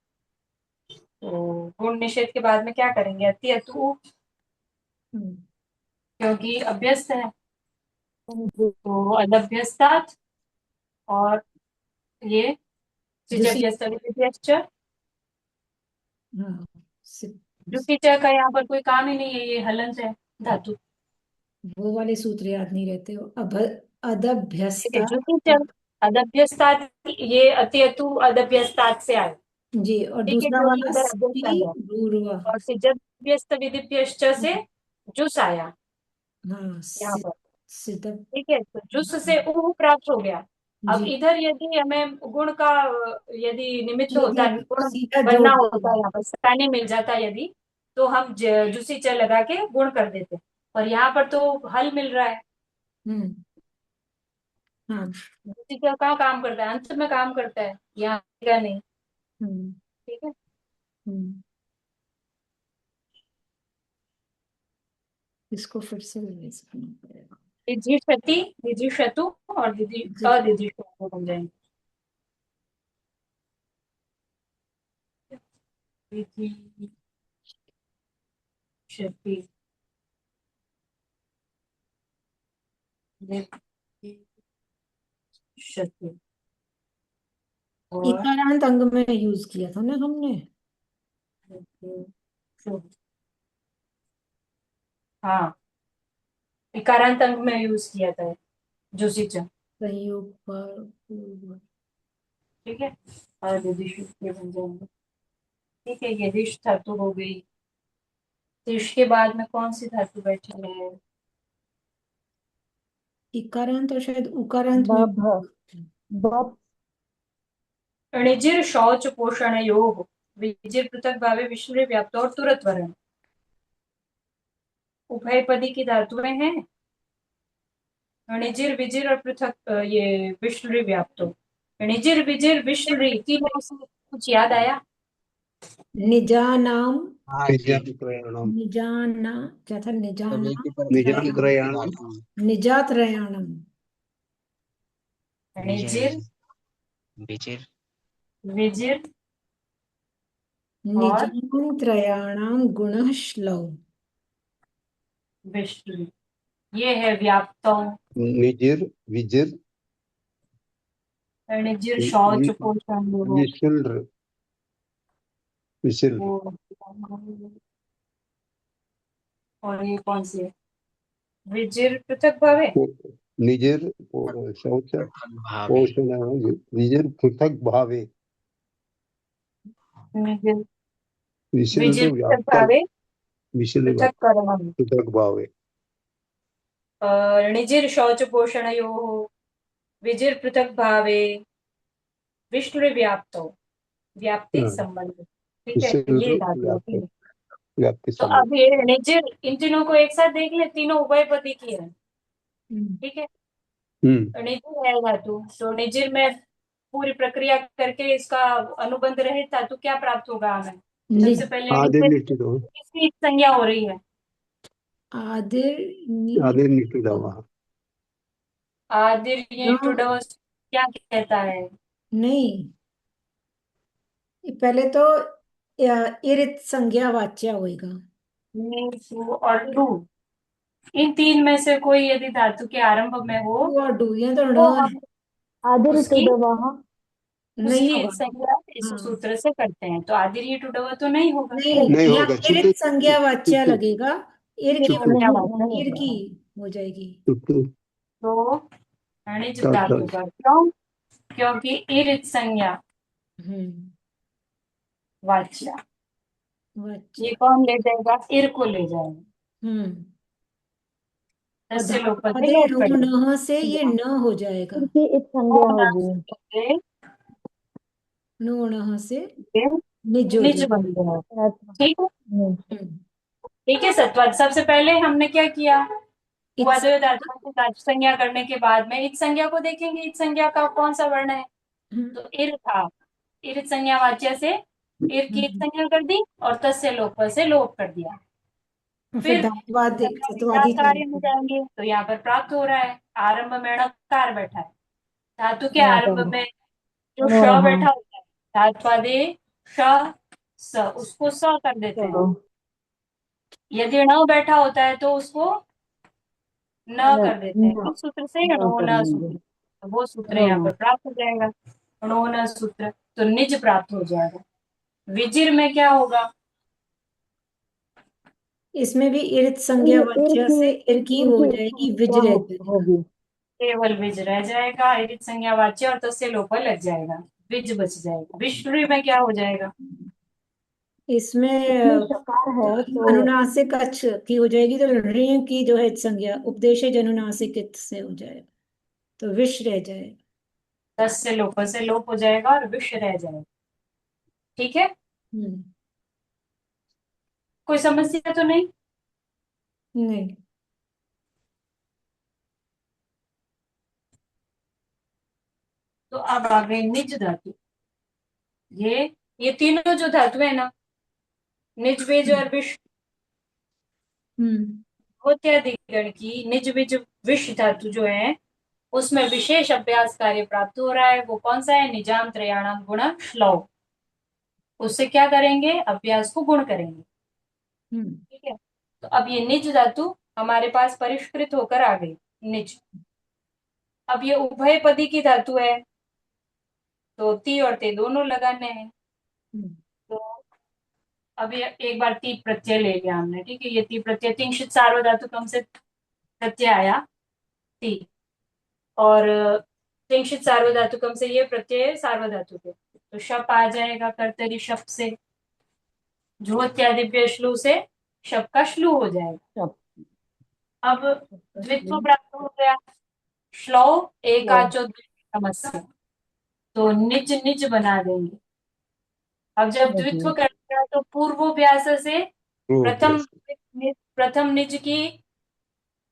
तो गुण निषेध के बाद में क्या करेंगे? अति अतु, हम्म, क्योंकि अभ्यस्त है, तो अदभ्यस्तात, और ये दूसरी, सिजभ्यस्त अभिभ्यस्त, हाँ, सि- जुकी च का यहाँ पर कोई काम ही नहीं है, ये हलंत है धातु। वो वाले सूत्र याद नहीं रहते हो। अब ठीक है, अदभ्यस्ता, जुकी च अदभ्यस्तात, ये अति अतु अदभ्यस्तात से आए, जी, और ठीक है? दूसरा क्योंकि वाला इधर अभ्यस्त आ सी गया, पूर्वा, और सिजभ्यस्त विधिभ्यस्त से जुस आया हाँ, यहाँ पर, सिदप, ठीक है? तो जुस से ऊ प्राप्त हो गया। अब जी, इधर यदि हमें गुण का यदि निमित्त होता, यदि गुण सीधा जोड़ बनना होता, देंगे। यहाँ पर स्थानीय मिल जाता यदि, तो हम जुसी च लगा के गुण कर देते, और यहाँ पर तो हल मिल रहा है। हम्म, हाँ, जुसी च कहाँ काम करता है? अंत में काम करता है, यहाँ का नहीं, हम्म, ठीक है? हम्म, इसको फिर से रिवाइज करना पड़ेगा। दिधि क्षति, दिधि शतु और दिधि जी, अदिधि शतु बन जाएंगे। दिधि क्षति, दिधि शतु और इकारांत अंग में यूज किया था ना हमने। दिधि शुभ। हाँ, इकारांत अंग में यूज किया था जुसिच। संयोग पर पूर्व। ठीक है, और यदिश ये बन जाएंगे। ठीक है, यदिश धातु हो गई। तो इसके बाद में कौन सी धातु बैठी है? इकारांत और शायद उकारांत ब में भ ब णिजिर शौच पोषण योग विजिर पृथक भावे विष्णु व्याप्त और तुरंत वर्ण। उभयपदी की धातुएं हैं णिजिर विजिर और पृथक ये विष्णु व्याप्त। णिजिर विजिर विष्णु तीनों से कुछ याद आया? निजानाम हाँ जी। निजात्रयाणाम निजाना क्या था? तो निजाना व्यक्ति पर निजात्रयाणाम निजात्रयाणम णिजिर विजिर विजिर और निजाम त्रयाणाम गुणः श्लौ। विष्णु, ये है व्याप्तों। निजिर विजिर णिजिर शौच पोषण योग विशिल्र विशिल्र वो। और ये कौन सी है? विजिर पृथक भावे निजिर शौच भावे पोषण विजिर पृथक भावे विजिर विशिल्र विजिर पृथक व्याप्तम भावे विशिल्र पृथक करणम। पृथक भावे णिजिर शौच पोषणयो विजिर पृथक भावे विष्णु व्याप्तो व्याप्ति संबंध। ठीक है, ये विशिल्र धातु होती है। व्याप्ति तो संबंध। अब ये णिजिर, इन तीनों को एक साथ देख ले, तीनों उभयपदी की है। ठीक है, णिजिर है धातु, तो णिजिर में पूरी प्रक्रिया करके इसका अनुबंध रहे धातु क्या प्राप्त होगा हमें? सबसे पहले आदिर णिजिर निष्ठितो किसकी संज्ञा हो रही है? आदिर आदिर निष्ठितः आदिर ये नो टुडोस क्या कहता है? नहीं, पहले तो इरित संज्ञा वाच्य होएगा। मीन टू और टू, इन तीन में से कोई यदि धातु के आरंभ में हो टू और डू, ये तो तो ण हम है। आदिर उसकी टुडवः नहीं उसकी होगा। संज्ञा इस हाँ सूत्र से करते हैं, तो आदिर ये टुडवा तो नहीं होगा। नहीं, नहीं यहाँ होगा। इरित चुटु संज्ञा वाच्य चुटु लगेगा। इर ये की चुटु संज्ञा नहीं वाचक नहीं इर की होगा। हो जाएगी। चुटु तो अणिज टाटा धातु का क्यों? क्योंकि इरित संज्ञा हम्म वाच्य, वाच्य। ये कौन ले जाएगा? इर को ले जाएगा। हम्म और तस्य लोप से धात्वदे लोप कर णो देगा। नः से ये न हो जाएगा। इनकी एक नो संज्ञा ना होगी। सूत्र से णो नः से ये निज हो निज जाएगा। बन गया। अच्छा, ठीक है, नहीं। हम्म ठीक है सत्वाद। सबसे पहले हमने क्या किया? इस उपादेय धातुओं की धातु संज्ञा करने के बाद में इत संज्ञा को देखेंगे। इत संज्ञा का कौन सा वर्ण है? हम्म, तो इर था। इर संज्ञा वाच्य से इर की एक हम्म। संज्ञा कर दी और तस्य लोप से लोप कर दिया। और फिर फिर धात्वादिक विचार सत्वादी कार्य में करेंगे। जाएंगे तो यहाँ पर प्राप्त हो रहा है आरंभ में णकार बैठा है। धातु के आरंभ में जो नो श रहा। बैठा होता है धात्वादे श स, उसको स कर देते हैं। चलो यदि ण बैठा होता है तो उसको न न कर देते हैं। न किस सूत्र से? न णो कर न देंगे। सूत्र। तो वो सूत्र नो यहाँ न पर प्राप्त हो जाएगा, णो न सूत्र। तो निज प्राप्त हो जाएगा। विजिर में क्या होगा? इसमें भी इरित संज्ञा वाच्य से इर की हो इनकी जाएगी, विज संज्ञा रह जाएगा। होगी। केवल विज रह जाएगा, इरित संज्ञा वाच्य और तस्य लोप लग जाएगा, विज बच जाएगा। विष्णु में क्या हो जाएगा? इसमें इसमें शकार है तो अनुनासिक अच की हो जाएगी, तो ऋण की जो है संज्ञा उपदेशज अनुनासिक इत से हो जाएगा, तो विष रह जाएगा। तस्य लोप से लोप हो जाएगा और विष रह जाएगा। ठीक है, हम्म कोई समस्या तो नहीं? नहीं। तो अब आ गए निज धातु। ये तीनों जो धातु है ना, निज विज और विष, हम्म अधिकरण की निज विज विष धातु जो है उसमें विशेष अभ्यास कार्य प्राप्त हो रहा है। वो कौन सा है? निजाम त्रयाणाम गुण श्लोक। उससे क्या करेंगे? अभ्यास को गुण करेंगे। हम्म ठीक है, तो अब ये निज धातु हमारे पास परिष्कृत होकर आ गई। निज, अब ये उभयपदी की धातु है तो ती और ते दोनों लगाने हैं। हम्म तो अब ये एक बार ती प्रत्यय ले लिया हमने। ठीक है, ये ती प्रत्यय तिंशित सार्वधातुकम से प्रत्यय आया ती, और तिंशित सार्वधातुकम से ये प्रत्यय सार्वधातुक है, तो शप आ जाएगा कर्तरी शप से, जो इत्यादिभ्य श्लू से शप का श्लू हो जाएगा। शप अब द्वित्व प्राप्त हो गया, श्लौ एक आचो समस्या, तो निज निज बना देंगे। अब जब द्वित्व करते हैं तो पूर्वोभ्यास से प्रथम प्रथम निज की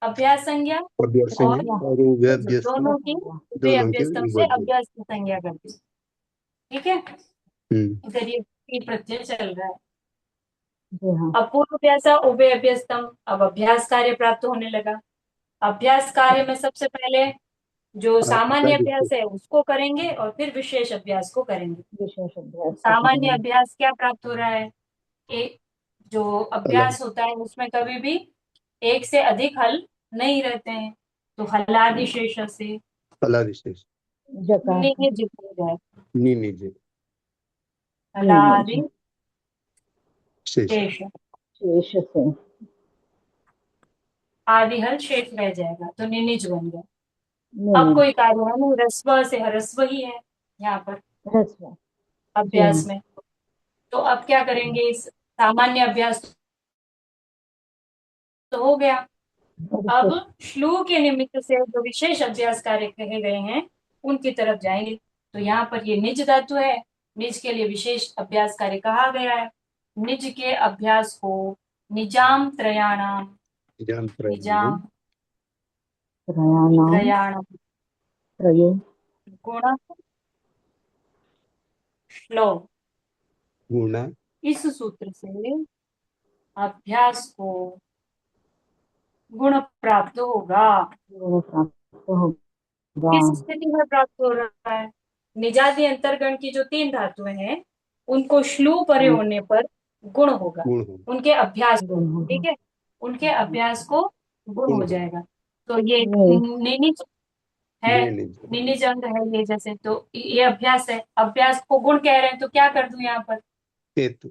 अभ्यास संज्ञा अभ्यास और और उभय अभ्यास दोनों की उभय दोनों के अभ्यस्तम से विभज्य। अभ्यास की संज्ञा करती है। ठीक है, हम्म। इधर ये P प्रत्यय चल रहा है। जी हाँ। अब पूर्वभ्यासा उभय अभ्यस्तम, अब अभ्यास कार्य प्राप्त होने लगा। अभ्यास कार्य में सबसे पहले जो सामान्य अभ्यास है उसको करेंगे और फिर विशेष अभ्यास को करेंगे। विशेष अभ्यास सामान्य अभ्यास क्या प्राप्त हो रहा है, एक जो अभ्यास होता है उसमें कभी भी एक से अधिक हल नहीं रहते हैं, तो हलादि शेष से फला विशेष जकार निज हो जाए, नी निज हलादि शेष शेष, शेष से आदि हल शेष रह जाएगा, तो निनिज बन गया। अब नहीं कोई कार्य है नहीं, रस्व से ह्रस्व ही है यहाँ पर ह्रस्व। अभ्यास में, तो अब क्या करेंगे, इस सामान्य अभ्यास तो हो गया। अब श्लू के निमित्त से जो विशेष अभ्यास कार्य कहे गए हैं उनकी तरफ जाएंगे। तो यहाँ पर ये निज धातु है, निज के लिए विशेष अभ्यास कार्य कहा गया है। निज के अभ्यास को निजाम त्रयाणाम, निजाम निजाम त्रयाणाम त्रयाणाम त्रयो गुण श्लो, गुणा इस सूत्र से अभ्यास को गुण प्राप्त होगा। गुण प्राप्त होगा। किस स्थिति में प्राप्त हो रहा है, निजाति अंतर्गण की जो 3 धातुएं हैं उनको श्लू परे होने पर गुण होगा, गुण हो उनके अभ्यास को, गुण होगा। ठीक है, उनके अभ्यास को गुण हो गुण जाएगा। तो ये नहीं निनिज है, ने निज निनिज अंग है ये, जैसे तो ये अभ्यास है, अभ्यास को गुण कह रहे हैं, तो क्या कर दूं यहाँ पर, हेतु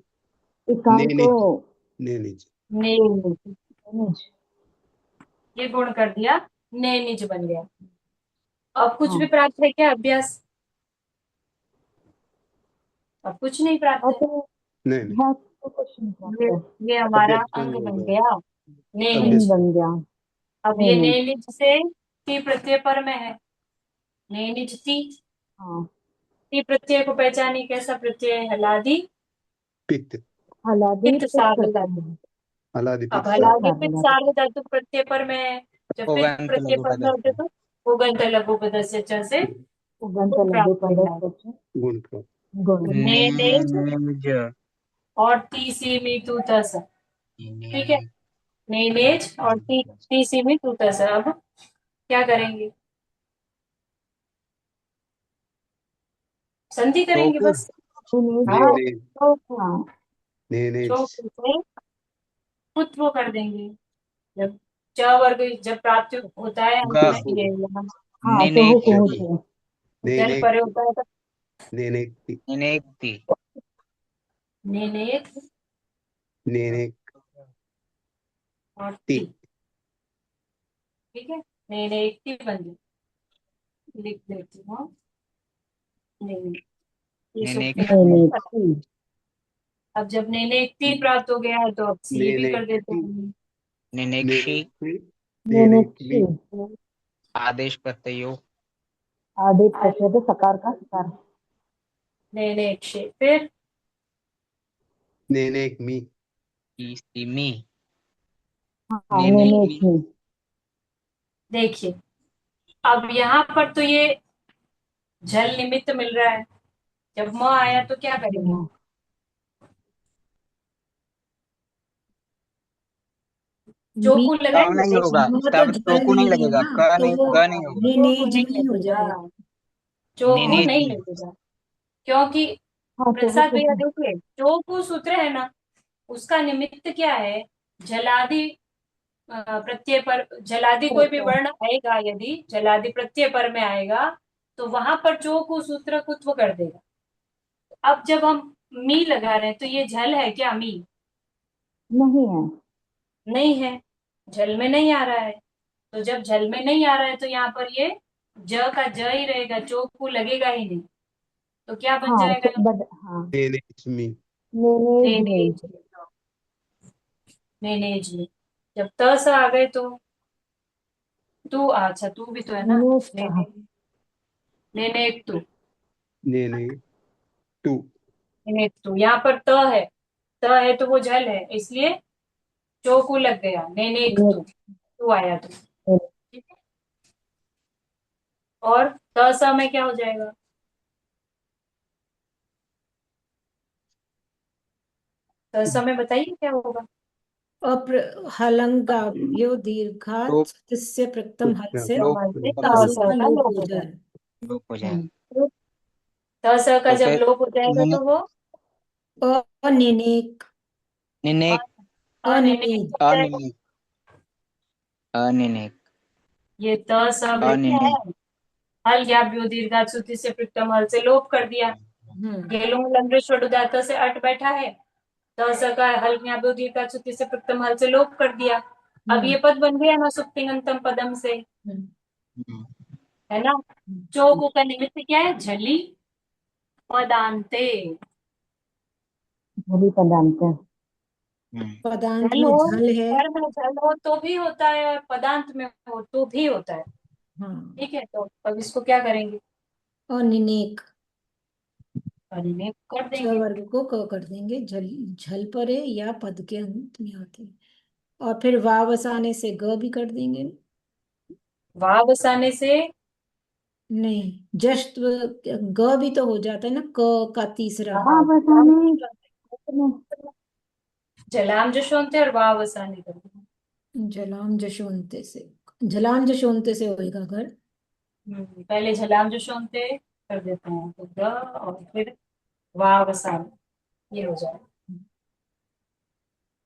इकान ने को निज ने निज ने, निज। ये गुण कर दिया, ने निज बन गया। अब कुछ हाँ। भी प्राप्त है क्या अभ्यास, अब कुछ नहीं प्राप्त और है, तो नहीं नहीं अभ्यास को कुछ नहीं प्राप्त ये है। ये हमारा अभ्यास अंग बन होगा गया ने अंग निज। अभ्यास बन गया। अब नहीं ये नहीं। ने निज से ती प्रत्यय पर में है, ने निज ती, हाँ। ती प्रत्यय को पहचानी, कैसा प्रत्यय है, हलादि पित्त हलादि पित्त पित्त सार्वधातुक। प्रत्यय। हलादि अब पित्त हलादि पित्त सार्वधातुक। सार्वधातुक प्रत्यय पर में है, जब पित्त उगंत प्रत्यय लघु पर में होते पदस्य तो उगंत लघु पदस्य च से उगंत गुण लघु प्राप्त हो पदस्य जाएगा। च गुण प्राप्त गुण। ने निज निज और ती सी मी तू तस, ठीक है, ने निज और ती सी मी तू तस। अब क्या करेंगे, संधि करेंगे चौक बस। निज। ने हाँ, ने तो हाँ। ने निज चौक से कुत्व कर देंगे। जब च वर्ग जब प्राप्त होता है अंत ग में, ये यहाँ हाँ तो निनेच हुक जब है। ने जल ने परे होता है तो ने ने निनेक्ति नेनेत ने ने और ति ती, ठीक है, नेनेत ती बन गई, लिख देती हूँ। नेने, ये सूत्र निनेक्ष बन नहीं नहीं गया। थी। अब जब नेनेत ती प्राप्त हो गया है तो अब सी ने भी ने कर देते हैं। ने निनेक्षी ने ने ने निनिक्षी। आदेश प्रत्ययो आदि प्रत्यय तो सकार का सकार। नेनेक्षे, फिर ने ने मी इसिमी हाँ निनेक्षी निनिक्षी। देखिए, अब यहाँ पर तो ये जल निमित्त मिल रहा है, जब म आया तो क्या करेंगे, मी चोकू तब लगाएंगे, नहीं होगा, देखिए, वो तो तब जल चौकू नहीं नहीं है लगेगा, ना, क तो नहीं, वो ग नहीं होगा, चोकू निनेज नहीं नहीं हो लगेगा, जाएगा। चोकू नहीं निनेजी लगेगा, क्योंकि हाँ तो प्रसाद हुक भैया देखिए, चोकू सूत्र है ना, उसका निमित्त क्या है, जलादि प्रत्यय पर, जलादि कोई भी प्रत्यय। वर्ण आएगा, यदि जलादि प्रत्यय पर में आएगा तो वहां पर चोकू सूत्र कुत्व कर देगा। अब जब हम मी लगा रहे हैं तो ये झल है क्या, मी नहीं है। नहीं है, झल में नहीं आ रहा है, तो जब झल में नहीं आ रहा है तो यहाँ पर ये ज का ज ही रहेगा, चोकू लगेगा ही नहीं। तो क्या बन हाँ जाएगा? हाँ नेने इसमें नेनेज में नेनेज। नेनेज में जब त स आ गए तो तू, अच्छा तू भी तो है ना। नेनेज नेने, कहाँ नेने एक तू, नेने टू नेने तू, यहाँ पर त है तो वो झल है, इसलिए चोकू लग गया, नेने एक ने, तू आया तो। ने, ठीक है। और त स में क्या हो जाएगा? त स में बताइए क्या होगा? हलंगाभ्यो दीर्घात लोप सुतिस्य प्रथम हल से लोप कमल से लोप त हो तासु स का का लोप लोप हो हो जाए। जाए। लोप हो जाएगा। तो त स का तो जब फिर लोप हो जाएगा निने तो वो अनिनेक निनेक अनिर्णित अनिनेक हो जाएगा। अनिनेक अनिनेक ये त स में क्या अनिनेक है? हल या व्यो दीर्घात सुति से प्रथम हल से लोप कर दिया। गेलुं लंग्रे उदात से अट बैठा है, त स का हल या व्यो दीर्घात सुति से प्रथम हल से लोप कर दिया। अब ये पद बन गया ना सुप्तिंगंतम पदम से, हम्म, है ना। चोकू का निमित्त क्या है? झली पदांते। झली पदांत हम्म, पदांत झल में हो, झल है। पर में झल हो तो भी होता है और पदांत में हो तो भी होता है। हाँ, ठीक है, तो अब इसको क्या करेंगे? अनिनेक अनिमेष कर च देंगे। वर्ग को क कर देंगे, झल झल पर है या पद के अंत में आते हैं। और फिर वाव बसाने से ग भी कर देंगे। वाह बसाने से नहीं, जस्ट ग भी तो हो जाता है ना, क का तीसरा। हाँ बसाने जलाम जशोंते और वाह बसाने कर देंगे। जलाम जशोंते से, जलाम जशोंते से होएगा घर। पहले झलाम जशोंते कर देते हैं तो ग, और फिर वाह बसाने, ये हो जाएगा।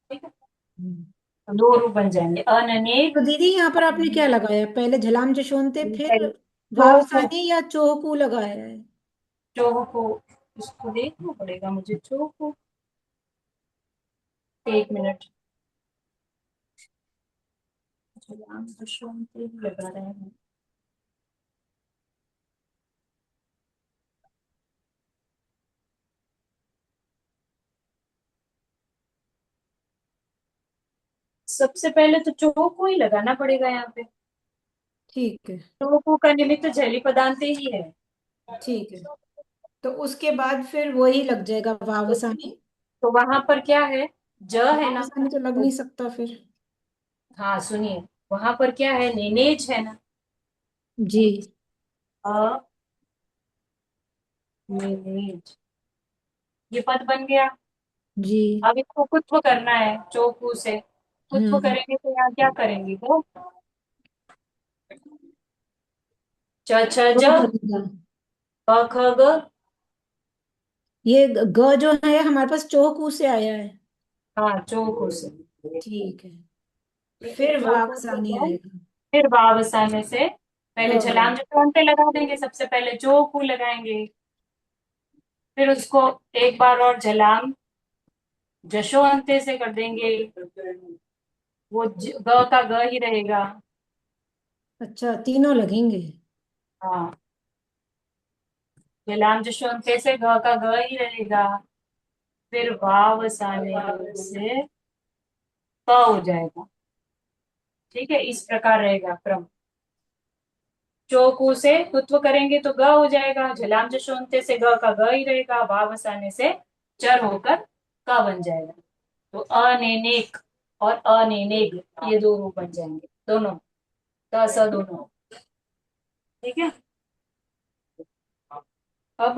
ठीक है, तो दो रूप बन जाएंगे, अननेक। तो दीदी यहाँ पर आपने क्या लगाया? पहले झलाम जशोंते फिर चोकू, वावसाने या चोकू लगाया है? चोकू, इसको देखना पड़ेगा मुझे। चोकू, एक मिनट। झलाम जशोंते लगा रहे हैं। सबसे पहले तो चोकू ही लगाना पड़ेगा यहाँ पे। ठीक है, चोकू का निमित्त झली पदांत ही है। ठीक है। तो उसके बाद फिर वही लग जाएगा वावसाने। तो वहां पर क्या है? ज है ना। वावसाने तो लग नहीं सकता फिर। हाँ सुनिए, वहां पर क्या है? नेनेज है ना। जी अ नेनेज, ये पद बन गया। जी। अब इसको कुत्व करना है चोकू से। कुत्व हम्म। करेंगे तो यहाँ क्या करेंगे? वो च छ वो ज, बनेगा। क ख ग। ये ग जो है हमारे पास चोकू से आया है। हाँ चोकू से। ठीक है, ठीक है, फिर चोकू से वावसाने ग, आएगा। फिर वावसाने से ग पहले छलांग जो पे लगा देंगे, सबसे पहले चोकू लगाएंगे, फिर उसको एक बार और झलाम जशो अंते से कर देंगे। वो ग का ग ही रहेगा। अच्छा, तीनों लगेंगे। हाँ, झलाम जशो अंते से ग का ग ही रहेगा, फिर वाव साने से क हो जाएगा। ठीक है, इस प्रकार रहेगा क्रम। चोकू से कुत्व करेंगे तो ग हो जाएगा, झलाम जशो अंते से ग का ग ही रहेगा, वाव साने से चर होकर क बन जाएगा। तो अनेनेक और अनेनेग, ये दो रूप बन जाएंगे दोनों, त स दोनों। ठीक है। अब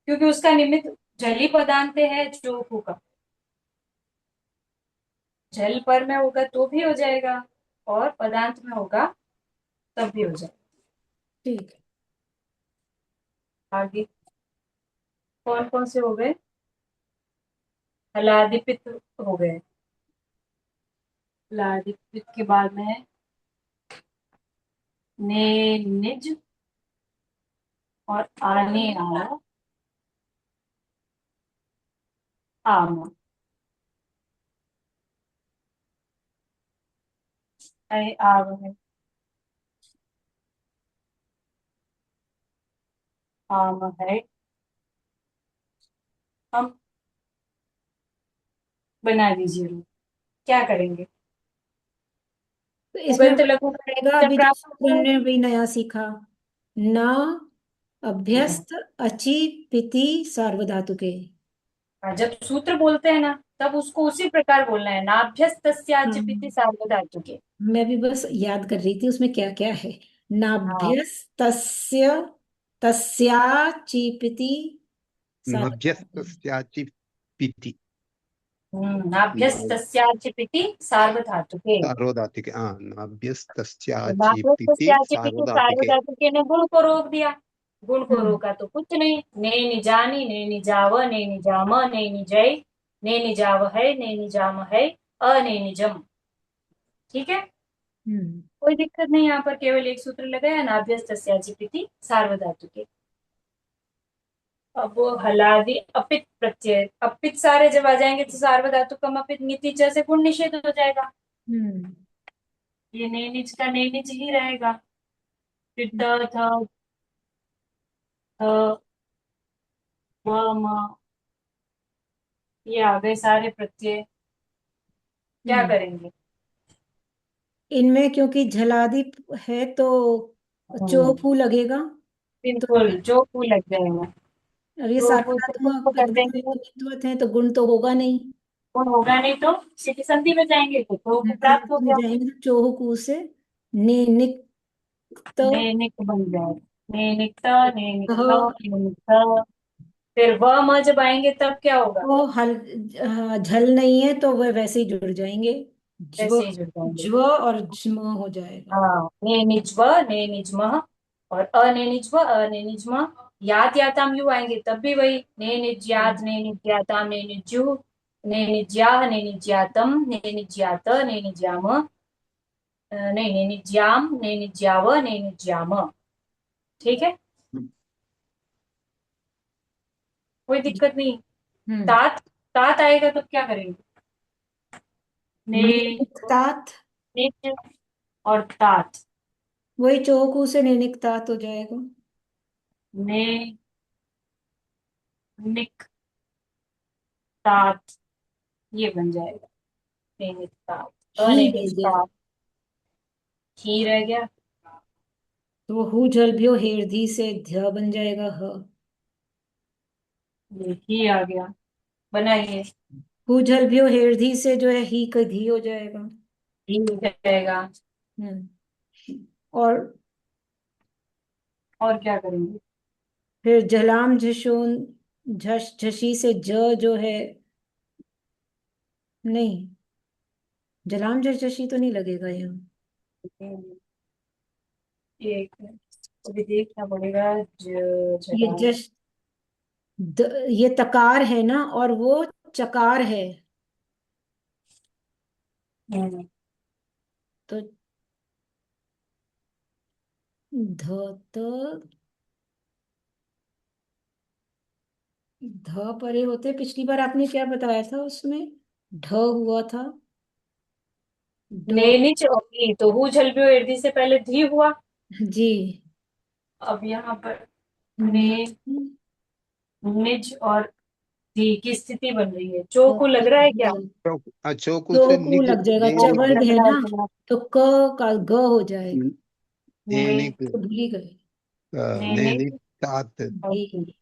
क्योंकि उसका निमित्त जली पदांत है चोकू का, जल पर में होगा तो भी हो जाएगा, और पदांत में होगा तब भी हो जाएगा। ठीक है। आगे कौन कौन से हो गए? हलादि पित्त हो गए। हलादि पित्त के बाद में ने निज और आने आया आम, आव है। आम है। हम बना दीजिए रूप। क्या करेंगे? तो इसमें उगंत वही लघु रहेगा अभी जो सूत्र प्राप्त। हमने भी नया सीखा। न अभ्यस्त अचि पिति सार्वधातुके। जब सूत्र बोलते हैं ना तब उसको उसी प्रकार बोलना है, नाभ्यस्तस्याचिपिति हाँ, सार्वधातुके। मैं भी बस याद कर रही थी उसमें क्या क्या है। हाँ। नाभ्यस्तस्य तस्याचिपिति सार्वधातुके। नभ्यस्तस्याचि पिति नाभ्यस्तस्याचिपिति सार्वधातुके। सार्वधातुके हाँ तो नभ्यस्तस्याचि पिति नाभ्यस्तस्याचिपिति सार्वधातुके सार्वधातुके ने गुण को रोक दिया। गुण को हम्म रोका तो कुछ नहीं। ने निजानी, ने निजाव, ने निजाम, ने निजय, ने निजाव है, ने निजाम है, ने निजम। ठीक है, हम्म कोई दिक्कत नहीं। यहाँ पर केवल एक सूत्र लगाया, नाभ्यस्तस्याचिपिति सार्वधातुके। अब वो हलादि अपित प्रत्यय, अपित सारे जब आ जाएंगे तो सार्वधातुकम अपित नीति च से गुण निषेध हो जाएगा। हम्म ये नेनिज का नेनिज ही रहेगा। फिर त थ थ व म, ये आ गए सारे प्रत्यय। क्या हम्म करेंगे? इनमें क्योंकि झलादि है तो हम्म, चोफू लगेगा। तो बिल्कुल जो फूल लग जाएगा। अब ये तो फूल से सार्वधातुक कुछ कर देंगे तो निमित्त है तो गुण तो होगा नहीं। गुण होगा नहीं, तो सिद्धि संधि में जाएंगे तो को प्राप्त हो में गया। जाएंगे तो चोहू से निनिक्त नैनिक बन जाएगा। नैनिक नैनिक ह नैनिक। फिर व म जब आएंगे तब क्या होगा? वो झल नहीं है तो वह वैसे ही जुड़ जाएंगे। ज्व वैसे ही जुड़ जाएंगे। ज्व और ज्म हो जाएगा। हाँ, ने निज्व, ने निज्म, और अने निज्व, अने निज्म। यात याताम यू आएंगे तब भी वही, ने निज्यात, ने निज्याताम, ने निज्यु, ने निज्याह, ने निज्यातम, ने निज्यात, ने निज्याम, नहीं, ने निज्याम, ने निज्याव, ने निज्याम। ठीक है, कोई दिक्कत नहीं। हम्म तात, तात आएगा तो क्या करेंगे? ने, निनिक्तात निज और तात। वही चोहकू से निनिक्तात हो जाएगा। ने निक तात, ये बन जाएगा। ने निक तात, ही अनिनिक रह गया तात, ही रह गया। तो हु जल भ्यो हेरधी से ध्य बन जाएगा ह। ये ही आ गया, बनाइए। हु जल भ्यो हेरधी से जो है ही का धी हो जाएगा। ही हो जाएगा। हम्म और और क्या करेंगे? फिर जलाम झशोन झश झशी से ज जो है नहीं, जलाम झश झशी तो नहीं लगेगा यहाँ। एक अभी देखना पड़ेगा। ये जला। जश ये तकार है ना और वो चकार है। हम्म, तो ध त ध परे होते। पिछली बार आपने क्या बताया था उसमें ढ हुआ था। ड नेनिच और धी, तो हु झलबियो एर्दी से पहले धी हुआ। जी अब यहाँ पर ने, नि निज और धी की स्थिति बन रही है। चो को लग रहा है क्या? अचोकु से चोकू निज लग जाएगा चो नैनिक को चवर्ग लग है रहा है ना। थोड़ा। तो क का ग हो जाएगा। ने, नैनिक तो भूल ही गए। नैनिक नैनिक तात और धी धी,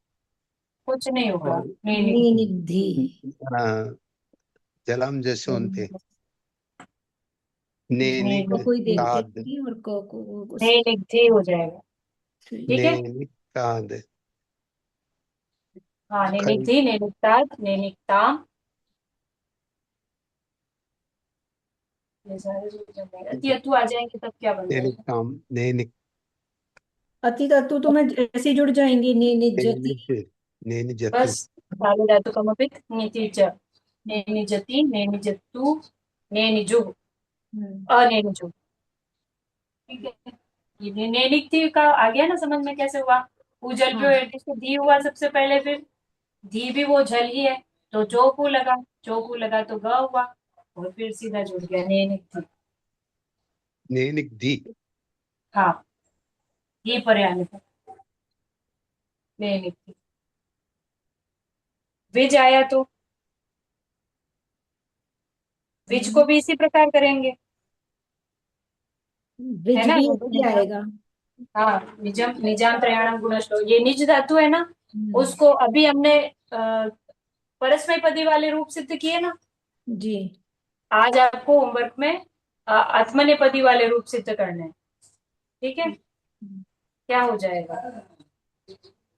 कुछ नहीं होगा। और नैनिक, निनिधि जलम जसोन्ते क नैनिक नैनिक, कोई देखते ताद नहीं और क को नैनिक धी हो जाएगा। ठीक है। नैनिक ताद हाँ, नैनिक कई धी, नैनिक तात, नैनिक ताम। ये सारे जो बनेगा अति अतु आ जाएंगे तब क्या बन नैनिक जाएगा? ताम नैनिक अति तत्व तो मैं ऐसे ही जुड़ जाएंगे निजति। नैनिक नैनिजतु बस सारे धातु कमपित नीति च, ने निजति, ने निजतु, ने निजु, हम्म अनेनिजु। ठीक है, ये नैनिक थी का आ गया ना समझ में कैसे हुआ? उजल पे हाँ एडिस को धी हुआ सबसे पहले, फिर धी भी वो झल ही है तो चौकू लगा, चौकू लगा तो ग हुआ, और फिर सीधा जुड़ गया नैनिक थी। नैनिक धी हाँ, ये पर आने पर नहीं, विज आया तो विज को भी इसी प्रकार करेंगे, है विज ना। भी ऐसे आएगा। हाँ, निजम निजाम त्रयाणाम गुणश्लो, ये निज धातु है ना, हम्म, उसको अभी हमने परस्मय पदी वाले रूप सिद्ध किए ना। जी। आज आपको होमवर्क में आत्मनेपदी वाले रूप सिद्ध करने हैं, ठीक है। क्या हो जाएगा,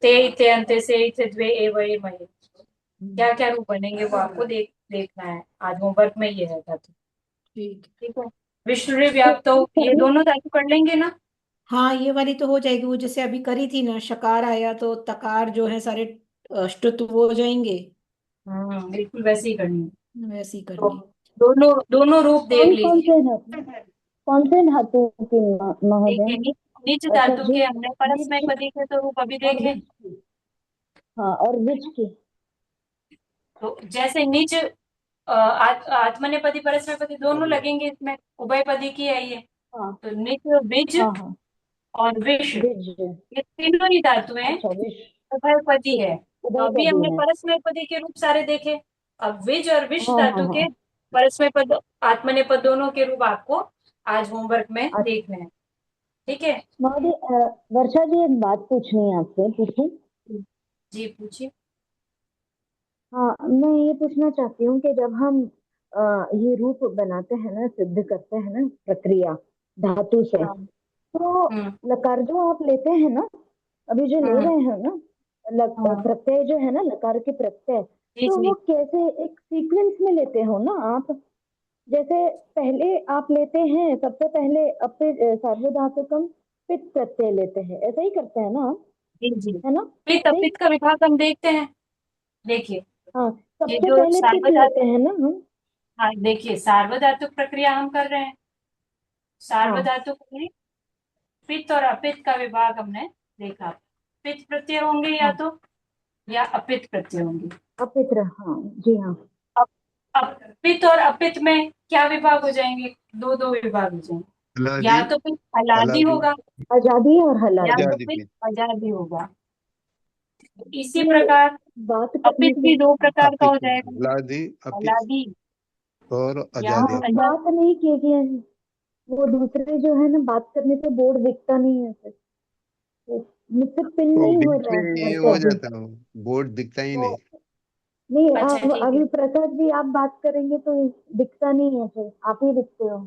ते इते अंते से इते द्वे एवं मये, क्या क्या रूप बनेंगे वो आपको देखना है, आज होमवर्क में ये है धातु, ठीक। ठीक है। विष्णु व्याप्त, तो ये दोनों धातु कर लेंगे ना। हाँ, ये वाली तो हो जाएगी। वो जैसे अभी करी थी ना, शकार आया तो तकार जो है सारे अष्टुत वो हो जाएंगे। बिल्कुल वैसे ही करनी है। वैसे ही तो करनी। दोनों दोनों रूप देख कौन कौन लीजिए। से धातु, कौन से धातु की देखिए, महोदय? निज अच्छा, धातु के जिस हमने परस्मय जिस पदी के तो रूप अभी और देखे। विच की, हाँ, और विच की। तो जैसे निज आत्मनेपदी परस्मैपदी दोनों लगेंगे इसमें, उभयपदी की है ये। हाँ तो निज, विज हाँ हाँ, और विष, विज। ये तीनों ही धातु हैं, अच्छा, विश। उभयपदी ठीक है। है, तो अभी उभयपदी हमने है। परस्मैपदी के रूप सारे देखे। अब विज और विष हाँ हाँ धातु के हाँ। परस्मैपद आत्मनेपद दोनों के रूप आपको आज होमवर्क में अच्छा देखने हैं, ठीक है। महोदय, वर्षा जी, एक बात पूछनी है आपसे, पूछूं? जी पूछिए। हाँ, मैं ये पूछना चाहती हूँ कि जब हम ये रूप बनाते हैं ना, सिद्ध करते हैं ना, प्रक्रिया धातु से, हाँ। तो हम्म। लकार जो आप लेते हैं ना, अभी जो ले हम्म। रहे हैं ना, हाँ। प्रत्यय जो है ना, लकार के प्रत्यय, जी तो जी। वो कैसे एक सीक्वेंस में लेते हो ना आप? जैसे पहले आप लेते हैं, सबसे पहले अपने सार्वधातुकम पित प्रत्यय लेते हैं, ऐसा ही करते हैं ना आप? जी जी। है ना? पित्त ऐसे ही। अपित्त का विभाग हम देखते हैं। देखिए, हाँ, ये सबसे जो पहले पित लेते सार्वधातुक, हैं ना हम। हाँ देखिए, सार्वधातुक प्रक्रिया हम कर रहे हैं। हाँ, सार्वधातुक में पित्त और अपित्त का विभाग हमने देखा। पित्त प्रत्यय होंगे या हाँ, तो, या अपित्त प्रत्यय होंगे। अपित्र, हाँ जी, हाँ। अब अब पित्त और अपित्त में क्या विभाग हो जाएंगे, दो दो विभाग हो जाएंगे, हलादी, या तो पित्त हलादी हलादी, होगा, आजादी और या हलादी। तो आजादी पित्त पित, आजादी होगा। तो इसी ये प्रकार बात करने अपित्त से, भी दो प्रकार का हो अपित, जाएगा, हलादी, अपित हलादी और या हाँ, आजादी। आजादी। बात नहीं की गई है। वो दूसरे जो है ना, बात करने से बोर्ड दिखता नहीं है फिर, तो मुझसे पिन तो नहीं हो बीच रहा है में वर्षा हो जी। जाता है, बोर्ड दिखता ही नहीं। तो नहीं, अच्छा अब ठीक है। अभी प्रकाश जी आप बात करेंगे तो दिखता नहीं है, फिर आप ही दिखते हो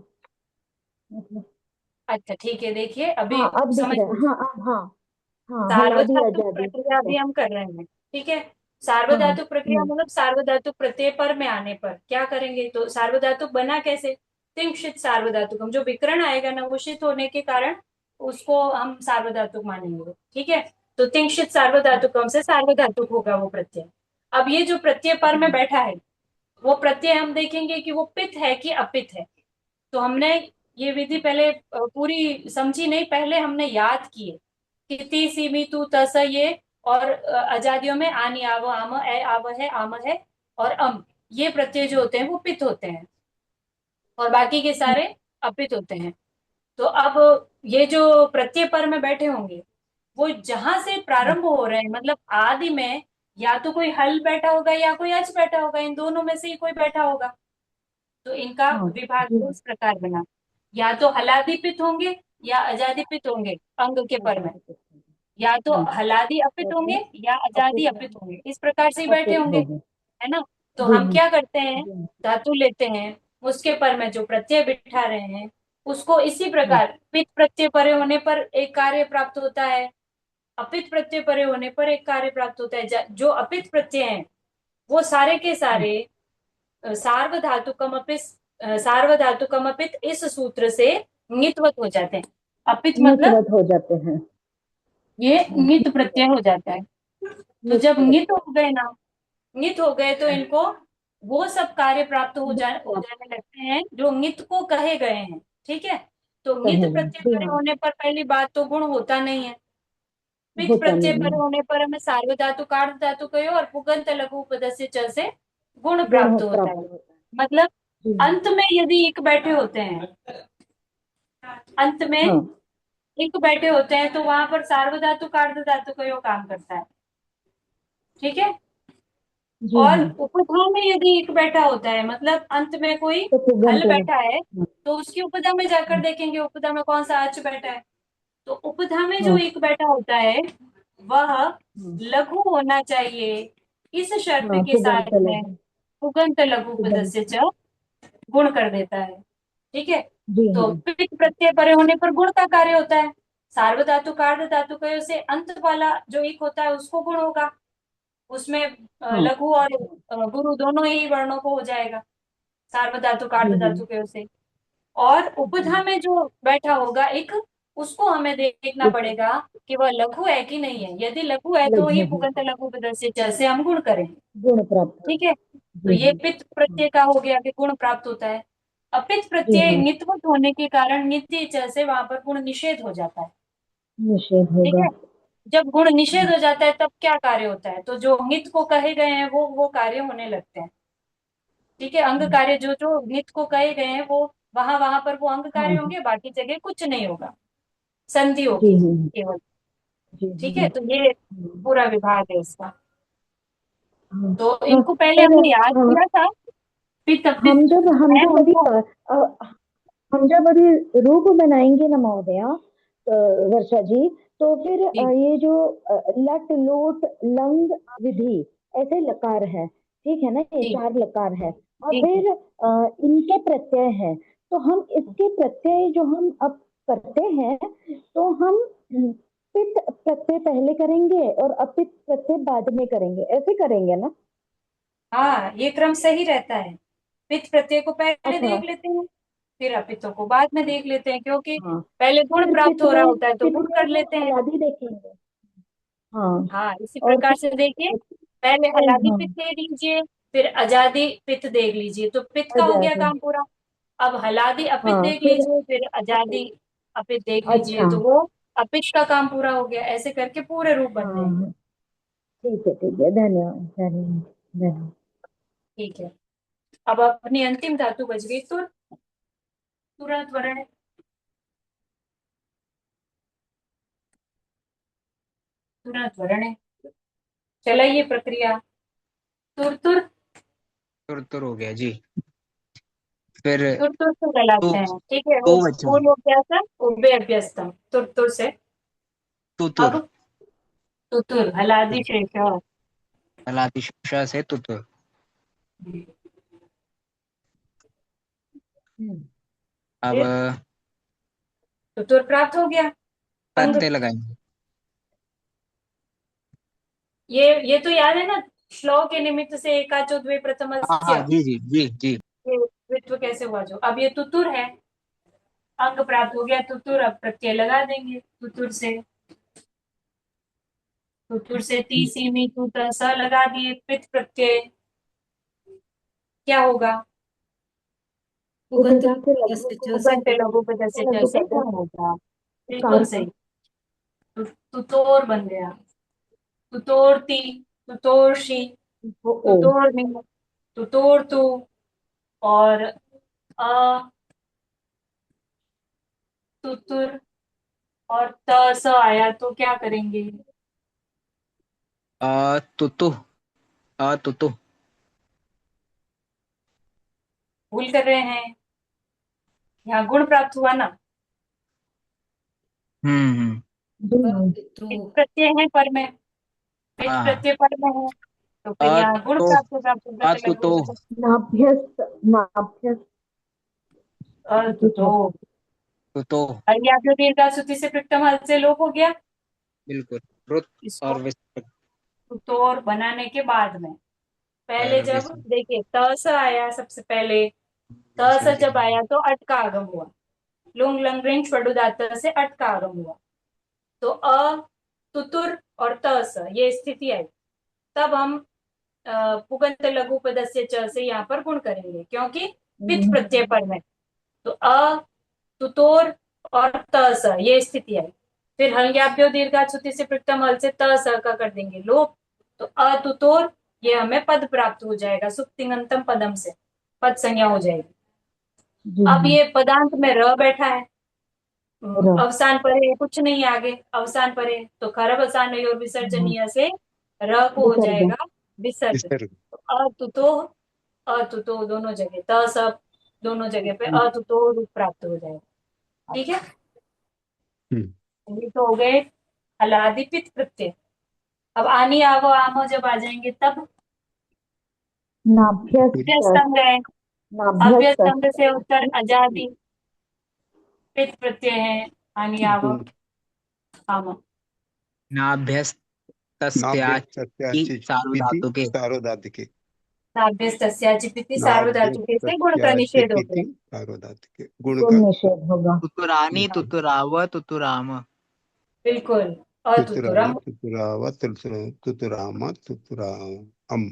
मतलब। अच्छा ठीक है, देखिए अभी हाँ, अब दिख समझ रहा है, लीजिए। हाँ, अब हाँ। हाँ, हलादी सार्वधातुक आजादी, प्रक्रिया ठीक है। भी हम कर रहे हैं, ठीक है। हाँ। सार्वधातुक प्रक्रिया मतलब सार्वधातुक प्रत्यय पर में आने पर क्या करेंगे, तो सार्वधातुक बना कैसे, तिंशित सार्वधातुक, हम जो विकर्ण आएगा ना वो शित होने के कारण उसको हम सार्वधातुक मानेंगे, ठीक है। तो तिंशित सार्वधातुकम से सार्वधातुक होगा वो प्रत्यय। अब ये जो प्रत्यय पर में बैठा है, वो प्रत्यय हम देखेंगे कि वो पित है कि अपित है। तो हमने ये विधि पहले पूरी समझी नहीं, पहले हमने याद किए कि ती सीमी तू तस ये, और अजादियों में आनी आव आम ए आव है आम है, और अम, ये प्रत्यय जो होते हैं वो पित होते हैं, और बाकी के सारे अपित होते हैं। तो अब ये जो प्रत्यय पर में बैठे होंगे, वो जहां से प्रारंभ हो रहे हैं, मतलब आदि में या तो कोई हल बैठा होगा या कोई अच बैठा होगा, इन दोनों में से ही कोई बैठा होगा। तो इनका हाँ विभाग जी, इस प्रकार बना, या तो हलादी पित्त होंगे या अजादि पित्त होंगे अंग के पर में, आजादी के साथ। या तो हाँ, हलादी अपित कैसे? होंगे या अजादी अपित्र, अपित होंगे, इस प्रकार से ही बैठे अपित होंगे, हो गए। है ना। तो जी हम हाँ, क्या करते हैं, जी हाँ। धातु लेते हैं, उसके पर में जो प्रत्यय बिठा रहे हैं उसको इसी हाँ, प्रकार पित प्रत्यय परे होने पर एक कार्य प्राप्त होता है, अपित प्रत्यय परे होने पर एक कार्य प्राप्त होता है। जो अपित प्रत्यय हैं वो सारे के हाँ। सारे सार्वधातुकम अपित इस सूत्र से नित्वत हो जाते हैं। अपित मतलब नितवत हो जाते हैं। ये हाँ, नित प्रत्यय हो जाता है। तो नित जब नित प्रत्यय। हो गए ना, नित हो गए तो इनको वो सब कार्य प्राप्त हो आप जाने लगते हैं जो नित को कहे गए हैं, ठीक है। तो नित कहेंगे, प्रत्यय जी परे हाँ। होने पर पहली बात तो गुण होता नहीं है। पित होता प्रत्यय नहीं परे है। होने पर हमें सार्वधातु कार्ड धातु कहो और पुगंत लघु उपदस्य च से गुण गुण प्राप्त होता है। प्राप्त होता है। मतलब जी अंत में यदि एक बैठे होते हैं, अंत में हाँ। एक बैठे होते हैं तो वहां पर सार्वधातु कार्ड धातु का योग काम करता है। ठीक है। जी और हाँ। उपधा में यदि एक बैठा होता है, मतलब अंत में कोई तो पुगंत हल बैठा है, हाँ तो उसकी उपधा में जाकर देखेंगे उपधा में कौन सा अच बैठा है। तो उपधा में जो हाँ एक बैठा होता है वह हाँ लघु होना चाहिए, इस शर्त हाँ, के साथ पुगंत में लघु। पुगंत लघु पुगंत। पदस्य च गुण कर देता है। ठीक है। जी तो हाँ। पित प्रत्यय परे होने पर गुण का कार्य होता है। सार्वधातु कार्य धातु कयो से अंत वाला जो एक होता है उसको गुण होगा। उसमें हाँ लघु और गुरु दोनों ही वर्णों को हो जाएगा, सार्वधातु जी कार्य हाँ। धातु कयो से। और उपधा जी में जो बैठा होगा एक, उसको हमें देखना उस पड़ेगा कि वह लघु है कि नहीं है। यदि लघु है तो ही लघु है पुगंत लघु पदस्य च से हम गुण करेंगे। गुण प्राप्त ठीक होगा। है। तो जी ये हाँ। पित्त प्रत्यय का हो गया कि गुण प्राप्त होता है। अपित जी प्रत्यय हाँ। नित्वत होने के कारण नित्य च से वहां पर गुण निषेध हो जाता है। निषेध ठीक होगा। है। जब गुण निषेध हो जाता है तब क्या कार्य होता है, तो जो नित्य को कहे गए हैं वो कार्य होने लगते हैं। ठीक है। अंग कार्य जो जो नित्य को कहे गए हैं वो वहां वहां पर वो अंग कार्य हाँ होंगे, बाकी जगह कुछ नहीं होगा, संधि जी होगी हाँ। केवल। जी ठीक है। हाँ। तो ये हाँ पूरा विभाग है इसका। हाँ तो हाँ, इनको पहले पर हमने याद हाँ, किया था। पित्त हम पित्त जब हम है जब अभी उनको। हम जब अभी रूप बनाएंगे ना महोदया, वर्षा जी, तो फिर जी ये जो लट लोट लंग विधि ऐसे लकार है, ठीक है ना, ये जी चार लकार है। और जी जी। फिर इनके प्रत्यय है, तो हम इसके प्रत्यय जो हम अब करते हैं, तो हम पित प्रत्यय पहले करेंगे और अपित प्रत्यय बाद में करेंगे, ऐसे करेंगे ना? हाँ, ये क्रम सही रहता है। पित्त प्रत्यय को पहले अच्छा। देख लेते हैं, फिर अपित्तों को बाद में देख लेते हैं, क्योंकि हाँ, पहले गुण फिर प्राप्त हो रहा होता है तो पित गुण में कर हम लेते हैं। हलादी देखेंगे। हाँ। हाँ, इसी और प्रकार से देखिए, पहले हलादी हाँ, पित्त दे लीजिए, फिर अजादी पित्त देख लीजिए, तो पित्त का हो गया आजादी। काम पूरा। अब हलादी अपित्त हाँ देख फिर लीजिए, फिर अजादी अपित्त देख लीजिए, अच्छा। तो वो अपित्त का काम पूरा हो गया। ऐसे करके पूरे रूप बनते हैं। हाँ ठीक है, ठीक है, धन्यवाद धन्यवाद धन्यवाद। ठीक है। अब अपनी अंतिम धातु बच गई तुर। तुरंत वर्ण, तुरंत वर्ण। चलाइए प्रक्रिया। तुर तुर तुर तुर हो गया जी। फिर तुर तुर से तो लगाते हैं। ठीक है। तो बचा पूर्व अभ्यास उभय अभ्यस्तम तुर तुर से। तुतुर। अब तुतुर हलादि शेष। हलादिशा से तुतुर। अब फिर तुतुर प्राप्त हो गया अंग। प्रत्यय लगाएंगे। ये तो याद है ना, श्लोक के निमित्त से एकाचो द्वे हाँ हाँ प्रथमस्य, जी जी जी जी। ये द्वित्व कैसे हुआ जो। अब ये तुतुर है, अंग प्राप्त हो गया तुतुर। अब प्रत्यय लगा देंगे तुतुर से। तुतुर से ती सी मी तू त स लगा दिए, पित प्रत्यय क्या होगा। उगंत उपदान से लघु यस्य च से उगंत लघु पदस्य च लघु से पद गुण होगा। बिल्कुल कार का। सही। तुतोर बन गया। तुतोरती, तुतोरशी, ओ। तुतोरनी, तुतोरतु। और अ तुतुर और त स आया तो क्या करेंगे। तुतु। तुतु। भूल कर रहे हैं, यहाँ गुण प्राप्त हुआ ना। हम्म। जी हाँ। तो पित प्रत्यय है पर में, पित हाँ प्रत्यय पर में है, तो फिर हाँ। यहाँ गुण तो प्राप्त होगा पुगत लघु तो उपद। नाभ्यस्त नाभ्यस्त तो तो अज्ञात दीर्घ श्रुति से प्रथम हल से लोप हो गया। बिल्कुल। रुत इसको और विसर्ग तुतोर बनाने के बाद में, पहले और जब विसर्ग देखिए त स आया सबसे पहले, त स विसर्ग जब आया तो अट का आगम हुआ। लुंग लंग रिंग षडुदात से अट का आगम हुआ। तो अ तुतुर और त स ये स्थिति आई। तब हम पुगंत लघु पदस्य च से यहाँ पर गुण करेंगे, क्योंकि पित प्रत्यय पर में। तो अ तुतोर और त स ये स्थिति आई। फिर हल्ग्याभ्यो दीर्घा श्रुति से प्रथम हल से त स का कर देंगे लोप। तो अतुतोर ये हमें पद प्राप्त हो जाएगा, सुप्तिंगंतम पदम से पद संज्ञा हो जाएगी। जी अब हाँ। ये पदांत में र बैठा है, र। अवसान परे कुछ नहीं आगे, अवसान परे तो खरब अवसान और विसर्जनीय से र को हो विसर्ग जाएगा विसर्ग। विसर्ग। अतुतो दोनों जगह, त सब दोनों जगह पे अतुतो रूप प्राप्त हो जाएगा। ठीक है, ये तो हो गए हलादि पित प्रत्यय। अब आनी आवो आमो जब आ जाएंगे तब नाभ्यस्त अभ्यस्तंग है, नाभ्यस्त अभ्यस्तंग से उत्तर अजादि पित प्रत्यय है, आनी आवो आमो। नाभ्यस्तस्याचि सार्वधातुके सार्वधातुके नाभ्यस्तस्याचिपिति सार्वधातुके से गुण का निषेध हो गया। सार्वधातुके गुण गुण का निषेध होगा। तुतुरानी तुतुराव तुतुराम। बिल्कुल, तुतुराम अतुतुरम। तुतुराव तुतुराम तुतुराम।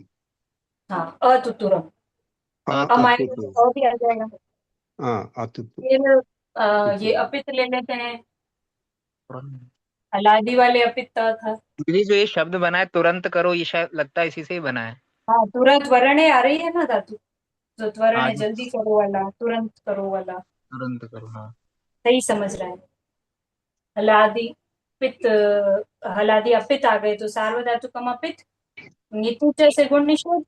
हाँ, अतुतुरम। अब आएगा अतुतु। तो भी आ जाएगा। अतुतु। फिर ये अपित ले लेते हैं, हलादी वाले अपित था। दीदी जो ये शब्द बना है तुरंत करो, ये शायद लगता है इसी से ही बना है। हाँ, तुरंत वरणे आ रही है ना धातु, जो त्वरण है, आज जल्दी करो वाला, तुरंत करो वाला, तुरंत करो, हाँ। सही समझ रहे हैं। हलादी पित, हलादी अपित आ गए तो सार्वधातुकम अपित, नीतुच से गुण निषेध।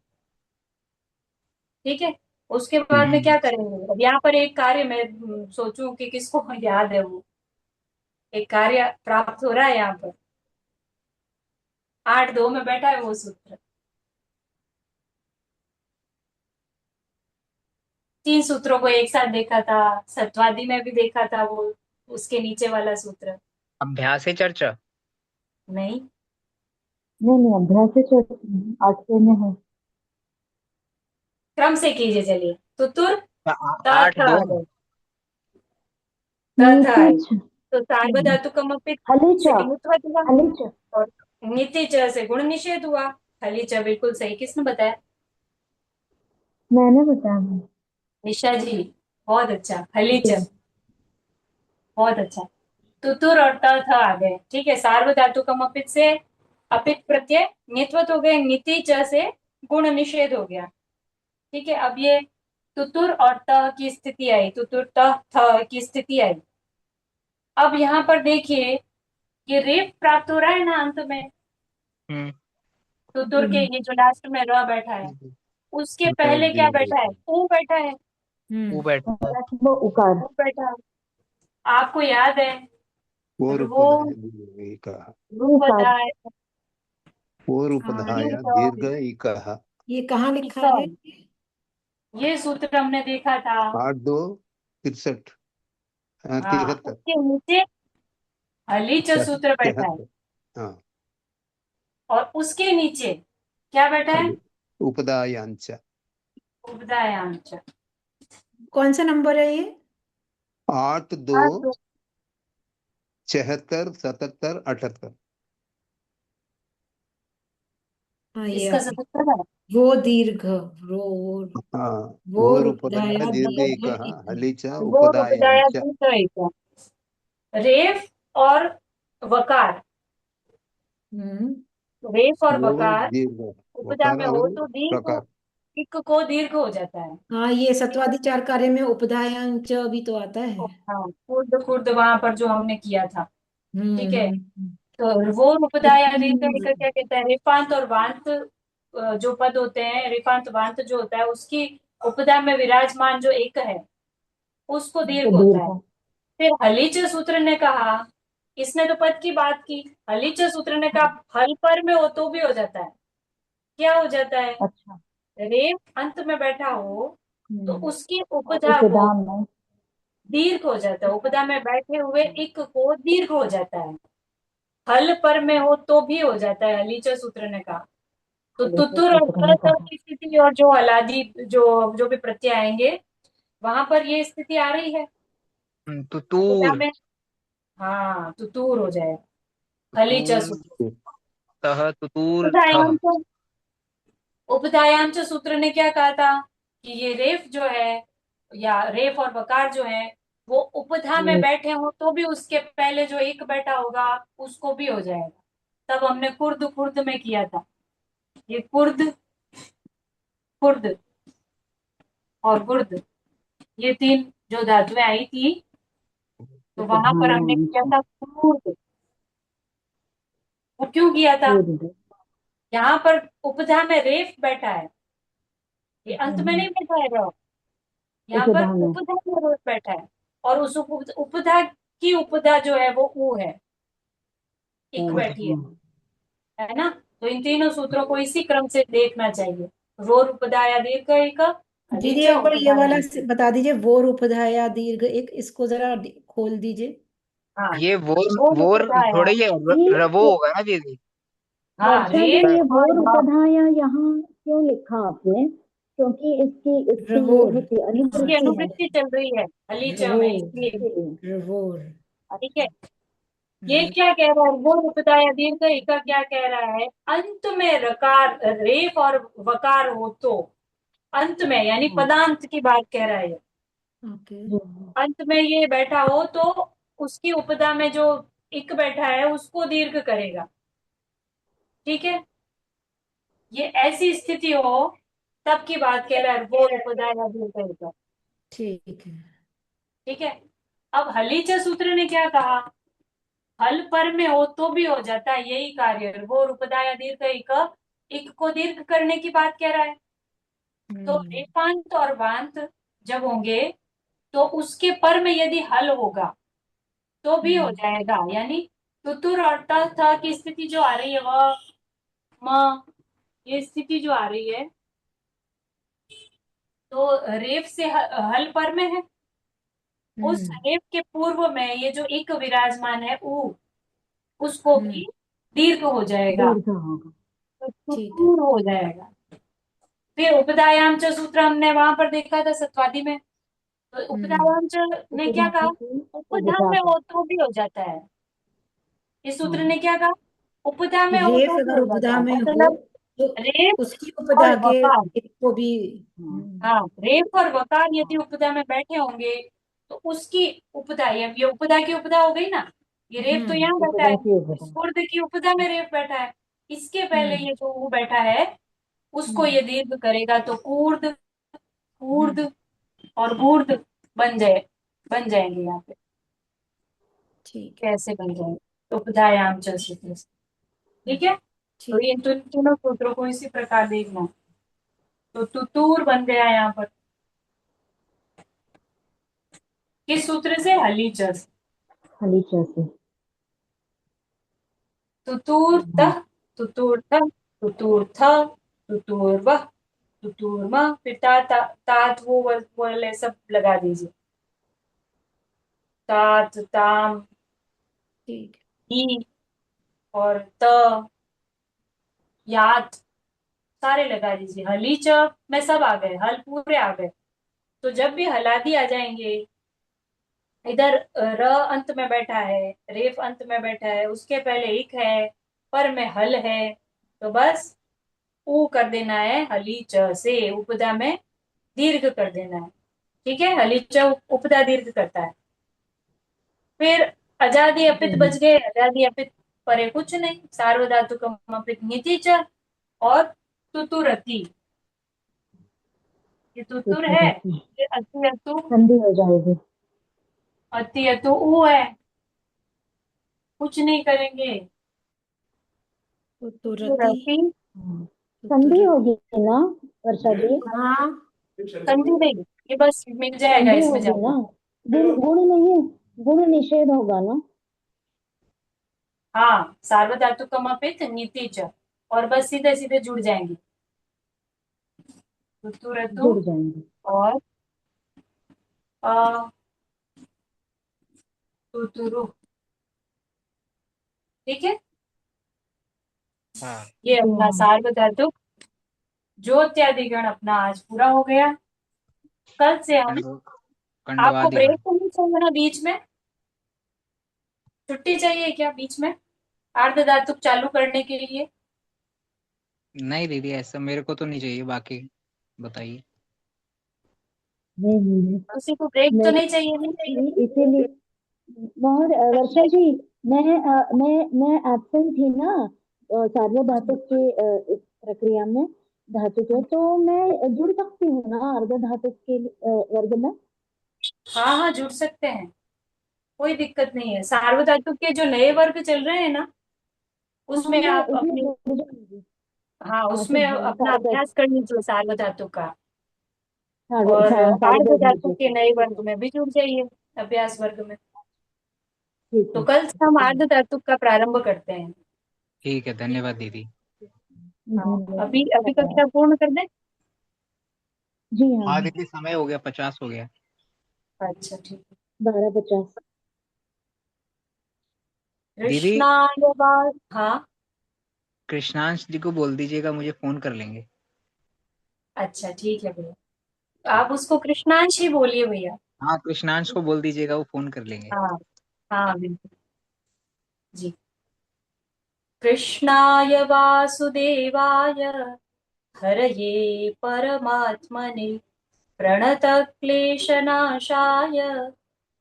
ठीक है, उसके बाद में क्या करेंगे? अब यहाँ पर एक कार्य मैं सोचूं कि किसको याद है, वो एक कार्य प्राप्त हो रहा है यहाँ पर, 8-2 में बैठा है वो सूत्र। 3 सूत्रों को एक साथ देखा था, सत्वादी में भी देखा था, वो उसके नीचे वाला सूत्र। अभ्यास चर्चा। नहीं, नहीं अभ्यास से 8वें में है। क्रम से कीजिए चलिए। तुतुर त आठ थ दो आ गए, त थ आए नीतिच तो सार्वधातुकम अपित हलिच से किमुत्वत हुआ, हलिच और नीति च से गुण निषेध हुआ। हली च बिल्कुल सही, किसने बताया? मैंने बताया। निशा जी, बहुत अच्छा। हली जी। च, बहुत अच्छा। तुतुर और त थ आ गए। ठीक है, सार्वधातुकम अपित से अपित प्रत्यय नित्वत हो गए, नीति च से गुण निषेध हो गया। ठीक है, अब ये तुतुर और त की स्थिति आई, तुतुर त थ की स्थिति आई। अब यहाँ पर देखिए, ये रेप प्राप्त हो रहा है ना अंत में, हम्म। तुतुर के ये जो लास्ट में र बैठा है, उसके पहले क्या बैठा है? ऊ बैठा है। वो हम्म। बैठा है। वो उकार ऊ बैठा है, आपको याद है? वो वो रूपधाया उकार रूपधाय, वो रूपधाया दीर्घ इकः। ये कहाँ लिखा है? ये सूत्र हमने देखा था। 8-2 63 हाँ, 73 उसके नीचे हलीच सूत्र बैठा है, 73। हाँ, और उसके नीचे क्या बैठा है? उपदायांच। उपदायांश। कौन सा नंबर है ये? 8-2 हाँ, तो 76 77 78। हाँ ये इसका सूत्र है। वो दीर्घ रो, हाँ, वो वो रूपधाया रूपधाया दीर्घ दीर्घ इकः इक। हलिच वो उपदाया उपदायांच। दूसरा, रेफ और वकार, हम्म। रेफ और वो वकार दीर्घ उपदा वकार में हो और तो दीर्घ, प्रकार। इक को दीर्घ हो जाता है। हाँ ये सत्वादी चार कार्य में उपधायांच भी तो आता है। हाँ, खुर्द खुर्द वहां पर जो हमने किया था। ठीक है, हम्म। तो वो उपदाया दीर्घ लेकिन का क्या कहते हैं? रिफांत और वांत जो पद होते हैं, रिफांत वांत जो होता है, उसकी उपदा में विराजमान जो एक है, उसको तो दीर्घ होता है। दीर्घ फिर हलीच सूत्र ने कहा, इसने तो पद की बात की, हलीच सूत्र ने कहा फल पर में हो तो भी हो जाता है। क्या हो जाता है? अच्छा। रेप अंत में बैठा हो तो उसकी और उपधा को उपदा में दीर्घ हो जाता है, उपधा में बैठे हुए इक को दीर्घ हो जाता है। हल पर में हो तो भी हो जाता है, हलीच सूत्र ने कहा। तो हलिच तुतुर और सूत्र ने त कहा। की स्थिति और जो हलादी जो जो भी प्रत्यय आएंगे, वहां पर ये स्थिति आ रही है। उपधा तुतूर में, हाँ, तुतूर हो जाएगा, हलीच तुतूर सूत्र। तह तुतूर थह। उपधायांश, उपधायांश सूत्र ने क्या कहा था कि ये रेफ जो है, या रेफ और वकार जो है, वो उपधा में बैठे हो तो भी उसके पहले जो एक बैठा होगा उसको भी हो जाएगा। तब हमने कुर्द कुर्द में किया था, ये कुर्द कुर्द और गुर्द, ये 3 जो धातुएं आई थी, तो वहां पर हमने किया उपधायांश था कुर्द। वो क्यों किया था? कुर्द यहाँ पर उपधा में रेफ बैठा है, ये अंत में नहीं बैठा है र। यहाँ पर उपधा में उपधा में रेफ बैठा है, और उस उपधा की उपधा जो है वो ऊ है, इक बैठी है ना। तो इन तीनों सूत्रों को इसी क्रम से देखना चाहिए। रोर उपधा या दीर्घ एक, दीदी हलीच एक बार ये उपधा वाला दीर्घ। बता दीजिए, वोर उपधाया दीर्घ एक, इसको जरा खोल दीजिए। हाँ, ये रोर वोर उपधा या, थोड़ा ये ये वो होगा ना दीदी। हाँ वर्षा जी, रेफ ये और वोर व। उपधाया यहाँ क्यों लिखा आपने? क्योंकि इसकी ये रवोर, होती इसकी अनुवृत्ति है। अनुवृत्ति चल रही है हलीच में, रवोर, इसलिए। रवोर। ठीक है, ये क्या कह रहा है, वो उपदाया दीर्घ का क्या कह रहा है, अंत में रकार रेफ और वकार हो तो, अंत में यानी पदांत की बात कह रहा है ये। ओके। अंत में ये बैठा हो तो उसकी उपदा में जो इक बैठा है उसको दीर्घ करेगा। ठीक है, ये ऐसी स्थिति हो तब की बात कह रहा है, वो उपदाया दीर्घ का। ठीक है। ठीक है, अब हलीच सूत्र ने क्या कहा, हल पर में हो तो भी हो जाता है यही कार्य, वो उपदाया दीर्घ इक को दीर्घ करने की बात कह रहा है। तो रेफांत और वांत जब होंगे तो उसके पर में यदि हल होगा तो भी हो जाएगा, यानी तुतुर और त थ की स्थिति जो आ रही है वह म, ये स्थिति जो आ रही है, तो रेफ से हल पर में है, उस रेफ के पूर्व में ये जो एक विराजमान है ऊ, उसको भी दीर्घ हो जाएगा, दीर्घ होगा। तो ठीक है। तुतुर हो जाएगा। फिर उपदायाम च सूत्र हमने वहां पर देखा था सत्वादी में, तो उपदायाम च ने क्या उपधा कहा, की उपधा उपधा में का हो तो भी हो जाता है। इस सूत्र ने क्या कहा, उपधा में हो रेफ तो भी अगर हो जाता उपधा है, में हो मतलब तो रेफ उसकी उपधा और के वकार। एक को भी। हाँ, रेफ और वकार यदि उपधा में बैठे होंगे तो उसकी उपधा, ये उपधा की उपधा हो गई ना, ये रेफ तो यहाँ बैठा है, उपधा की इस उपधा। ऊर्ध्व की उपधा में रेफ बैठा है, इसके पहले ये जो वो बैठा है उसको ये दीर्घ करेगा, तो ऊर्ध्व ऊर्ध्व और गूर्ध बन बन जाएंगे यहाँ पे। ठीक है। कैसे बन जाएंगे, उपधायाम च सूत्र से। ठीक है, तो ठीक। ये तीनों सूत्रों को इसी प्रकार देखना। तो तुतूर बन गया यहाँ पर किस सूत्र से, हलीचर से। हलीचा से। तुतूर तह, तुतूर तह, तुतूर थ, तुतूर वह, तुतूर म, फिर तात वो वाले सब लगा दीजिए, तात ताम ठीक। ही और त यात सारे लगा दीजिए, हलीच में सब आ गए, हल पूरे आ गए। तो जब भी हलादी आ जाएंगे, इधर र अंत में बैठा है, रेफ अंत में बैठा है, उसके पहले इक है, पर में हल है, तो बस ऊ कर देना है हलीच से, उपदा में दीर्घ कर देना है। ठीक है, हलीच उपदा दीर्घ करता है। फिर अजादि अपित बच गए, अजादि अपित परे कुछ नहीं, सार्वधातुकम अपित नीति च और तुतुरति, ये तुतुर है, ये अति अतु, संधि हो जाएगी। अति अतु ऊ है, कुछ नहीं करेंगे। तुतुरति। तुतुरति, संधि तुतुरति। होगी ना वर्षा जी? हाँ। संधि नहीं, ये बस मिल जाएगा संधि इसमें होगी जाकर। ना, गुण गुण नहीं, गुण निषेध होगा ना। हाँ, सार्वधातुकम अपित नीति च, और बस सीधे सीधे जुड़ जाएंगे, तुतुरतु जुड़ जाएंगे। और अ, तुतुरु। ठीक है, हाँ। ये अपना सार्वधातुक ज्योत्यादिगण अपना आज पूरा हो गया। कल से हम, आपको खंडवादी ब्रेक गण। तो नहीं चाहिए ना बीच में, छुट्टी चाहिए क्या बीच में अर्ध धातुक चालू करने के लिए? नहीं दीदी, ऐसा मेरे को तो नहीं चाहिए, बाकी बताइए। नहीं, किसी को ब्रेक तो मेरे नहीं चाहिए, नहीं चाहिए? इसीलिए वर्षा जी, मैं एब्सेंट थी ना सार्वधातुक के इस प्रक्रिया में, धातु के, तो मैं जुड़ सकती हूँ ना अर्ध धातुक के वर्ग में? हाँ हाँ, जुड़ सकते हैं, कोई दिक्कत नहीं है। सार्वधातुक के जो नए वर्ग चल रहे हैं ना, हाँ, उसमें मैं आप उसमें अपनी, जुड़ जाऊंगी। हाँ उसमें अपना अभ्यास करनी चाहिए सार्वधातु का, और साढ़े सार्वधातु 10 बजे के नए वर्ग में भी जुड़ जाइए, अभ्यास वर्ग में। ठीक तो है। कल से हम आर्ध धातु का प्रारंभ करते हैं। ठीक है, धन्यवाद दीदी। हाँ, अभी अभी कक्षा पूर्ण कर दें? जी हाँ हाँ दीदी, समय हो गया, 50 हो गया। अच्छा ठीक है। 12:50। दीदी कृष्णाय हाँ कृष्णांश जी को बोल दीजिएगा, मुझे फोन कर लेंगे। अच्छा ठीक है भैया, आप उसको कृष्णांश ही बोलिए भैया। हाँ, कृष्णांश को बोल दीजिएगा, वो फोन कर लेंगे। हाँ हाँ बिल्कुल जी। कृष्णाय वासुदेवाय हरये परमात्मने प्रणतक्लेशनाशाय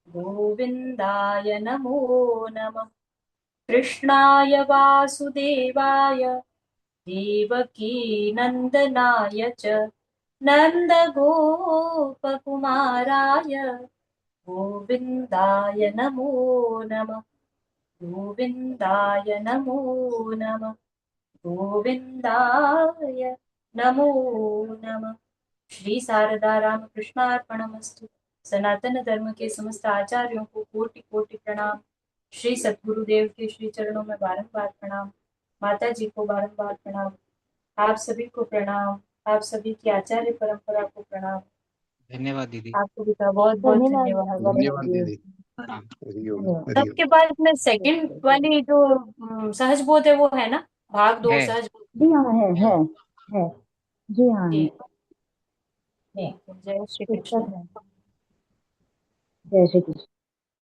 गोविन्दाय नमो नमः। कृष्णाय वासुदेवाय देवकीनन्दनाय च नन्दगोपकुमाराय गोविन्दाय नमो नमः। गोविन्दाय नमो नमः। गोविन्दाय नमो नमः। श्री शारदा रामकृष्णार्पणमस्तु। सनातन धर्म के समस्त आचार्यों को कोटि कोटि प्रणाम। श्री सद्गुरुदेव के श्री चरणों में बारंबार प्रणाम। माता जी को बारंबार प्रणाम। आप सभी को प्रणाम। आप सभी की आचार्य परंपरा को प्रणाम। धन्यवाद दीदी। आपको भी बहुत बहुत धन्यवाद। धन्यवाद दीदी। प्रणाम। हरिओम धन्यवाद। हरिओम। सबके बाद में सेकंड वाली जो सहज बोध है वो है ना, भाग 2 है। सहज बोध। जी हाँ है। जी हाँ है। ठीक ठीक है। जय श्री कृष्ण। पुस्तक है। जय श्री कृष्ण।